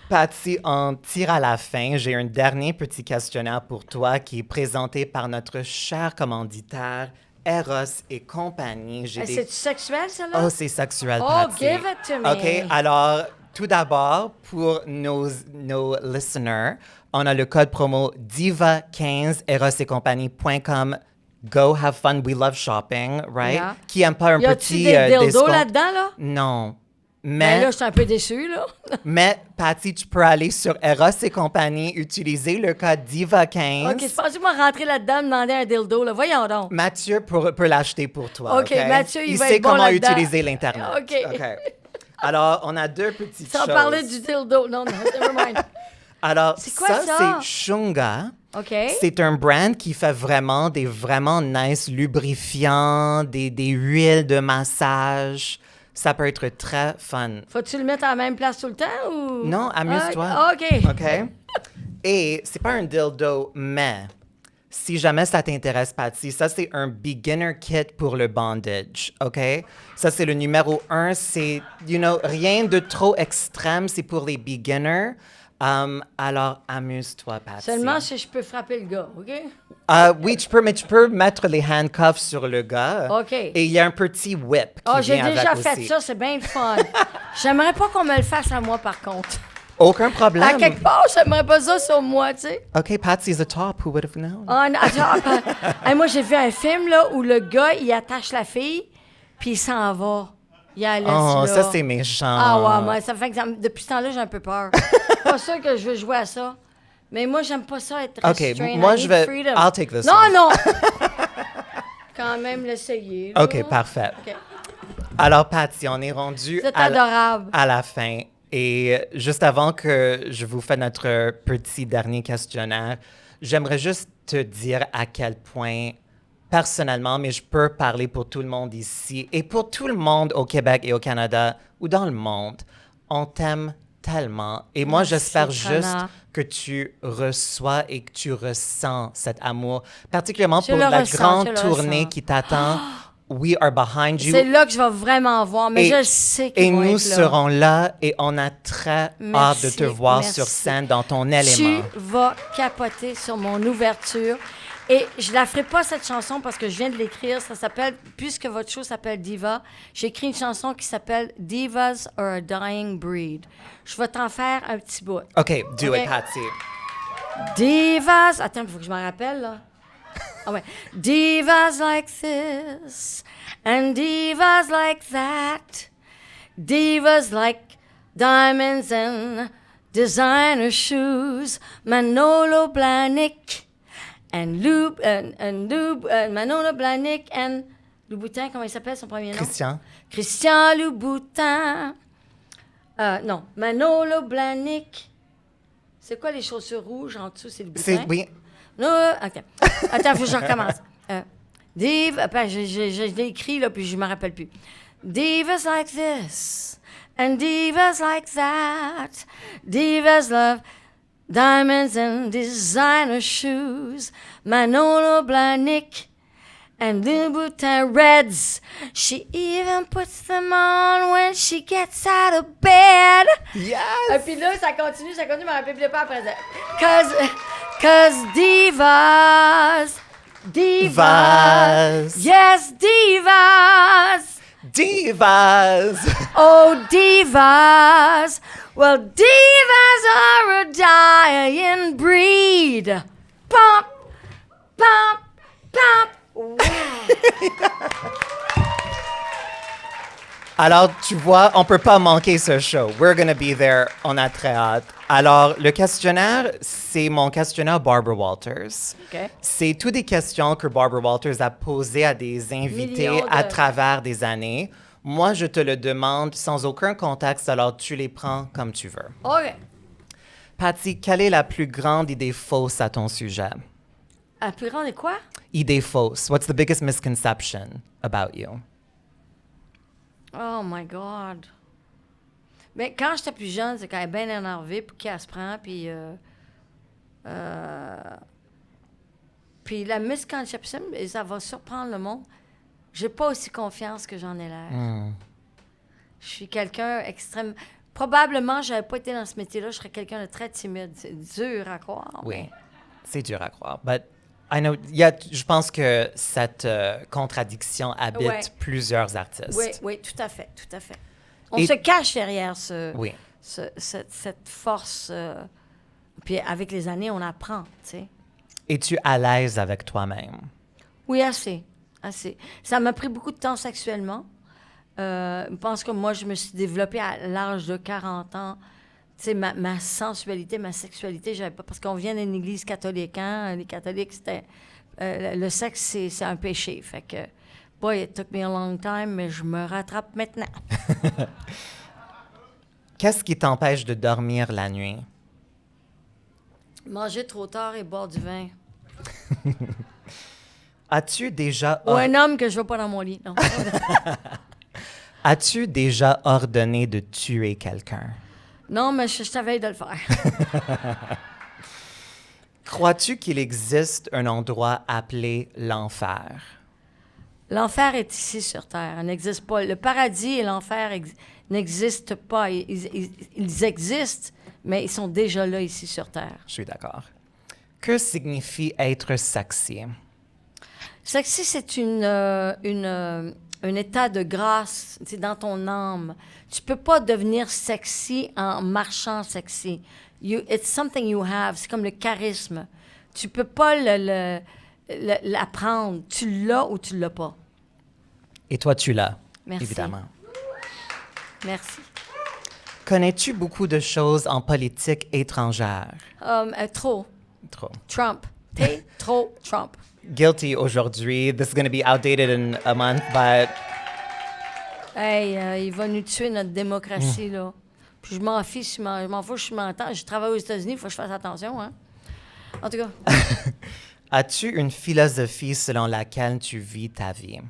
Patsy, on tire à la fin. J'ai un dernier petit questionnaire pour toi qui est présenté par notre cher commanditaire, Eros et compagnie. C'est-tu sexuel, ça, là? Oh, c'est sexuel, Oh, Patsy. give it to me. OK, alors, tout d'abord, pour nos listeners, on a le code promo DIVA15, erosetcompagnie.com. Go have fun, we love shopping, right? Yeah. Qui aime pas un Y a-tu petit des dildos discount? là-dedans, là? Non. Mais, là, je suis un peu déçue, là. mais, Patty, tu peux aller sur Eros et compagnie, utiliser le code DIVA15. OK, je pensais que moi rentrer là-dedans, demander un dildo, là. Voyons donc. Mathieu peut l'acheter pour toi. OK, Mathieu, il va sait être bon comment là-dedans. utiliser l'Internet. OK. Alors, on a deux petites Sans choses. parler du dildo. Non, never mind. Alors, C'est quoi ça? c'est Shunga. OK. C'est un brand qui fait vraiment des vraiment nice lubrifiants, des huiles de massage. Ça peut être très fun. Faut-tu le mettre à la même place tout le temps ou... Non, amuse-toi. Ah, OK. OK? Et c'est pas un dildo, mais si jamais ça t'intéresse, Patty, ça, c'est un beginner kit pour le bondage. OK? Ça, c'est le numéro 1. C'est, rien de trop extrême. C'est pour les beginners. Alors, amuse-toi, Patty. Seulement si je peux frapper le gars, OK? Oui, mais tu peux mettre les handcuffs sur le gars. OK. Et il y a un petit whip qui J'ai vient avec déjà fait aussi. ça, c'est bien le fun. J'aimerais pas qu'on me le fasse à moi, par contre. Aucun problème. À quelque part, j'aimerais pas ça sur moi, tu sais. OK, Patsy's a top. Who would have known? Oh, non, hey, moi, j'ai vu un film là, où le gars, il attache la fille, puis il s'en va. Il la laisse Oh, là. ça, c'est méchant. Ah ouais, moi, ça fait que depuis ce temps-là, j'ai un peu peur. Pas sûr que je veux jouer à ça. Mais moi, j'aime pas ça être OK, restrained. moi, I je need vais... freedom. I'll take this Non, one. non! Quand même l'essayer. là. OK, parfait. OK. Alors, Patsy, on est rendu C'est adorable. à la fin. Et juste avant que je vous fasse notre petit dernier questionnaire, j'aimerais juste te dire à quel point, personnellement, mais je peux parler pour tout le monde ici et pour tout le monde au Québec et au Canada ou dans le monde, on t'aime tellement. Et moi, Merci, j'espère Trana. juste que tu reçois et que tu ressens cet amour, particulièrement Je pour le la ressens, grande je le tournée ressens. qui t'attend. We are behind you. C'est là que je vais vraiment voir, mais je sais qu'ils Et vont nous être là. serons là et on a très hâte de te voir merci. sur scène dans ton Tu élément. vas capoter sur mon ouverture. Et je la ferai pas, cette chanson, parce que je viens de l'écrire. Ça s'appelle, puisque votre show s'appelle Diva, j'ai écrit une chanson qui s'appelle Divas are a dying breed. Je vais t'en faire un petit bout. OK, do OK. it, Patsy. Divas. Attends, il faut que je m'en rappelle, là. Ah ouais. Divas like this and divas like that. Divas like diamonds and designer shoes. Manolo Blahnik and Manolo Blahnik and Louboutin, comment il s'appelle son premier nom? Christian Louboutin. Non, Manolo Blahnik. C'est quoi les chaussures rouges en dessous? C'est Louboutin? Oui. Non, OK. Attends, il faut que je recommence. Je l'ai écrit, là, puis je ne me rappelle plus. Divas like this, and divas like that. Divas love diamonds and designer shoes. Manolo Blahnik and Louboutin Reds. She even puts them on when she gets out of bed. Yes! Et puis là, ça continue, je me rappelle pas après ça. Cause divas. Yes, divas. Divas! Oh, divas. Well, divas are a dying breed. Pump, pump, pump. Alors, tu vois, on peut pas manquer ce show. We're gonna be there. On a très hâte. Alors, le questionnaire, c'est mon questionnaire Barbara Walters. OK. C'est toutes des questions que Barbara Walters a posées à des invités Millions de- à travers des années. Moi, je te le demande sans aucun contexte, alors tu les prends comme tu veux. OK. Patty, quelle est la plus grande idée fausse à ton sujet? La plus grande est quoi? Idée fausse. What's the biggest misconception about you? Oh my God. Mais quand j'étais plus jeune, c'est quand elle est bien énervée, puis qu'elle se prend, puis... puis la misconception, et ça va surprendre le monde, j'ai pas aussi confiance que j'en ai l'air. Je suis quelqu'un extrême... Probablement, j'avais pas été dans ce métier-là, je serais quelqu'un de très timide. C'est dur à croire. Oui, c'est dur à croire. But I know, je pense que cette contradiction habite Ouais. plusieurs artistes. Oui, oui, tout à fait, tout à fait. On Et- se cache derrière Oui. cette force. Puis avec les années, on apprend, tu sais. Es-tu à l'aise avec toi-même? Oui, assez, assez. Ça m'a pris beaucoup de temps sexuellement. Je pense que moi, je me suis développée à l'âge de 40 ans. Tu sais, ma sensualité, ma sexualité, j'avais pas... Parce qu'on vient d'une église catholique, hein? Les catholiques, c'était... le sexe, c'est un péché. Fait que, boy, it took me a long time, mais je me rattrape maintenant. Qu'est-ce qui t'empêche de dormir la nuit? Manger trop tard et boire du vin. As-tu déjà... Ou un homme que je veux pas dans mon lit. Non. As-tu déjà ordonné de tuer quelqu'un? Non, mais je t'avais de le faire. Crois-tu qu'il existe un endroit appelé l'enfer? L'enfer est ici sur Terre. Il n'existe pas. Le paradis et l'enfer n'existent pas. Ils existent, mais ils sont déjà là ici sur Terre. Je suis d'accord. Que signifie être sexy? Sexy, c'est un état de grâce, c'est dans ton âme. Tu peux pas devenir sexy en marchant sexy. It's something you have. C'est comme le charisme. Tu peux pas l'apprendre. Tu l'as ou tu l'as pas. Et toi, tu l'as, Merci. évidemment. Merci. Connais-tu beaucoup de choses en politique étrangère? Trop. Trop. Trump. T'es trop Trump. Guilty aujourd'hui. This is going to be outdated in a month, but... Hey, il va nous tuer notre démocratie, là. Puis je m'en fiche, je m'en fous, je m'entends. Je travaille aux États-Unis, il faut que je fasse attention, hein. En tout cas. As-tu une philosophie selon laquelle tu vis ta vie?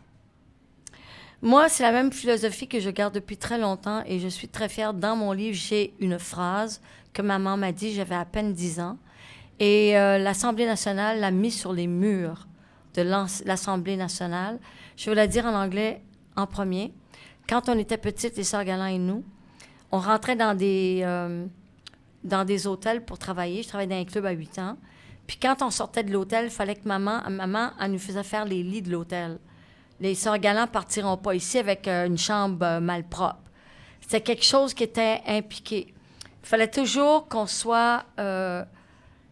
Moi, c'est la même philosophie que je garde depuis très longtemps et je suis très fière. Dans mon livre, j'ai une phrase que maman m'a dit, j'avais à peine 10 ans. Et l'Assemblée nationale l'a mis sur les murs de l'Assemblée nationale. Je vais la dire en anglais en premier. Quand on était petites, les sœurs Galland et nous, on rentrait dans des hôtels pour travailler. Je travaillais dans un club à 8 ans. Puis quand on sortait de l'hôtel, il fallait que maman, elle nous faisait faire les lits de l'hôtel. Les sœurs Galland partiront pas ici avec une chambre malpropre. C'était quelque chose qui était impliqué. Il fallait toujours qu'on soit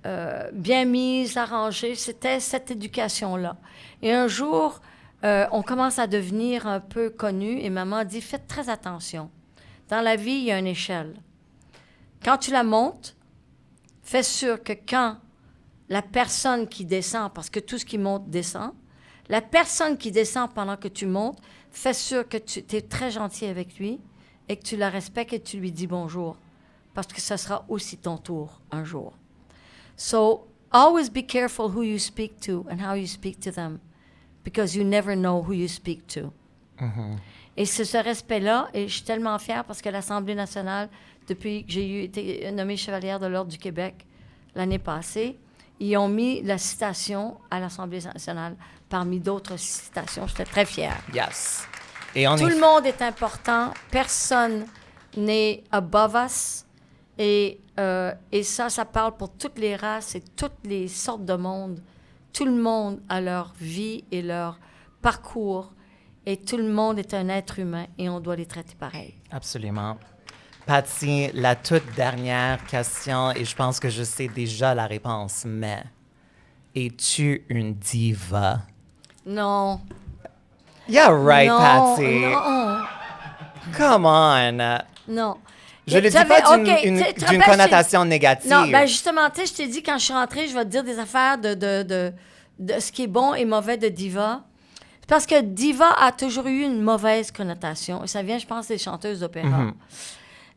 bien mise, arrangée. C'était cette éducation-là. Et un jour, on commence à devenir un peu connu et maman dit, faites très attention. Dans la vie, il y a une échelle. Quand tu la montes, fais sûr que quand la personne qui descend, parce que tout ce qui monte descend, la personne qui descend pendant que tu montes, fais sûr que tu es très gentil avec lui et que tu la respectes et tu lui dis bonjour. Parce que ce sera aussi ton tour un jour. So, always be careful who you speak to and how you speak to them. Because you never know who you speak to. Mm-hmm. Et c'est ce respect-là, et je suis tellement fière parce que l'Assemblée nationale, depuis que j'ai été nommée chevalière de l'Ordre du Québec l'année passée, ils ont mis la citation à l'Assemblée nationale parmi d'autres citations. J'étais très fière. Yes. Et Tout le monde est important. Personne n'est above us. Et ça parle pour toutes les races et toutes les sortes de monde. Tout le monde a leur vie et leur parcours. Et tout le monde est un être humain et on doit les traiter pareil. Absolument. Patsy, la toute dernière question, et je pense que je sais déjà la réponse, mais es-tu une diva? Non. Yeah, right, non, Patsy. Non. Come on. Non. Je le dis pas d'une connotation négative. Non, ben justement, tu sais, je t'ai dit, quand je suis rentrée, je vais te dire des affaires de ce qui est bon et mauvais de diva. C'est parce que diva a toujours eu une mauvaise connotation. Et ça vient, je pense, des chanteuses d'opéra. Mm-hmm.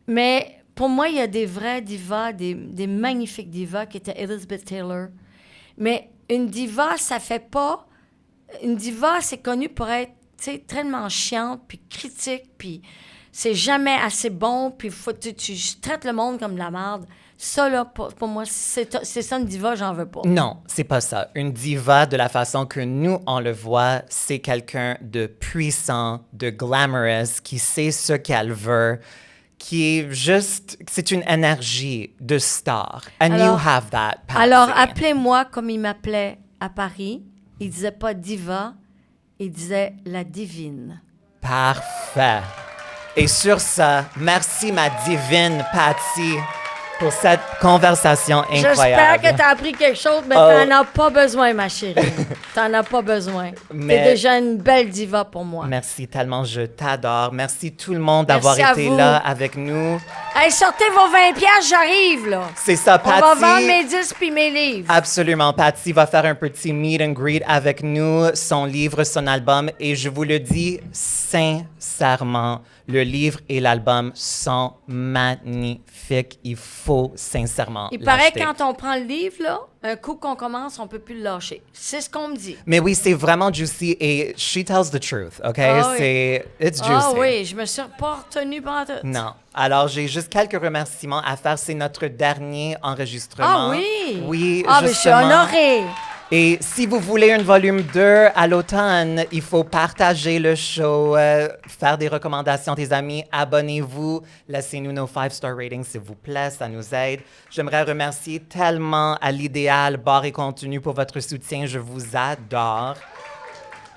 Mais pour moi, il y a des vrais divas, des magnifiques divas qui étaient Elizabeth Taylor. Mais une diva, ça fait pas... Une diva, c'est connu pour être, tu sais, tellement chiante, puis critique, puis c'est jamais assez bon, puis tu traites le monde comme de la merde. Ça, là, pour moi, c'est ça une diva, j'en veux pas. Non, c'est pas ça. Une diva, de la façon que nous, on le voit, c'est quelqu'un de puissant, de glamorous, qui sait ce qu'elle veut, qui est juste... C'est une énergie de star. And you have that, Patsy. Alors, appelez-moi comme il m'appelait à Paris. Il disait pas diva, il disait la divine. Parfait. Et sur ça, merci ma divine Patsy pour cette conversation incroyable. J'espère que tu as appris quelque chose, mais t'en as pas besoin, ma chérie. T'en as pas besoin. Mais- T'es déjà une belle diva pour moi. Merci tellement, je t'adore. Merci tout le monde Merci d'avoir à été vous. là avec nous. Hey, sortez vos 20 piastres, j'arrive, là. C'est ça, On va Patty. vendre mes disques puis mes livres. Absolument. Patty va faire un petit meet and greet avec nous, son livre, son album. Et je vous le dis sincèrement, le livre et l'album sont magnifiques. Il faut sincèrement Il paraît que l'acheter. quand on prend le livre, là, un coup qu'on commence, on peut plus le lâcher. C'est ce qu'on me dit. Mais oui, c'est vraiment juicy et she tells the truth, OK? Ah oui. C'est... It's juicy. Ah oui, je me suis pas retenue pendant tout. Non. Alors, j'ai juste quelques remerciements à faire. C'est notre dernier enregistrement. Ah oui? Oui, Ah, mais je suis justement. honorée. Et si vous voulez un volume 2 à l'automne, il faut partager le show, faire des recommandations à tes amis, abonnez-vous, laissez-nous nos 5-star ratings, s'il vous plaît, ça nous aide. J'aimerais remercier tellement à l'Idéal Bar et Contenu pour votre soutien, je vous adore.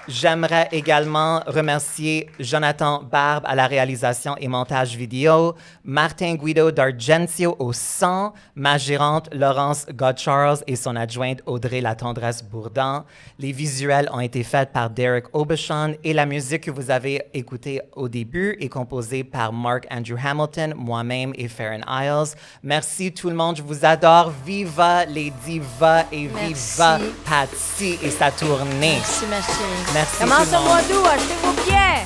J'aimerais également remercier Jonathan Barbe à la réalisation et montage vidéo, Martin Guido d'Argentio au son, ma gérante Laurence Godcharles et son adjointe Audrey Latendresse Bourdan. Les visuels ont été faits par Derek Aubuchon et la musique que vous avez écoutée au début est composée par Mark Andrew Hamilton, moi-même et Farron Isles. Merci tout le monde, je vous adore. Viva les divas et Merci. viva Patty et sa tournée. Merci, ma chérie. Merci Commence tout le au mois monde. d'août, achetez vos billets.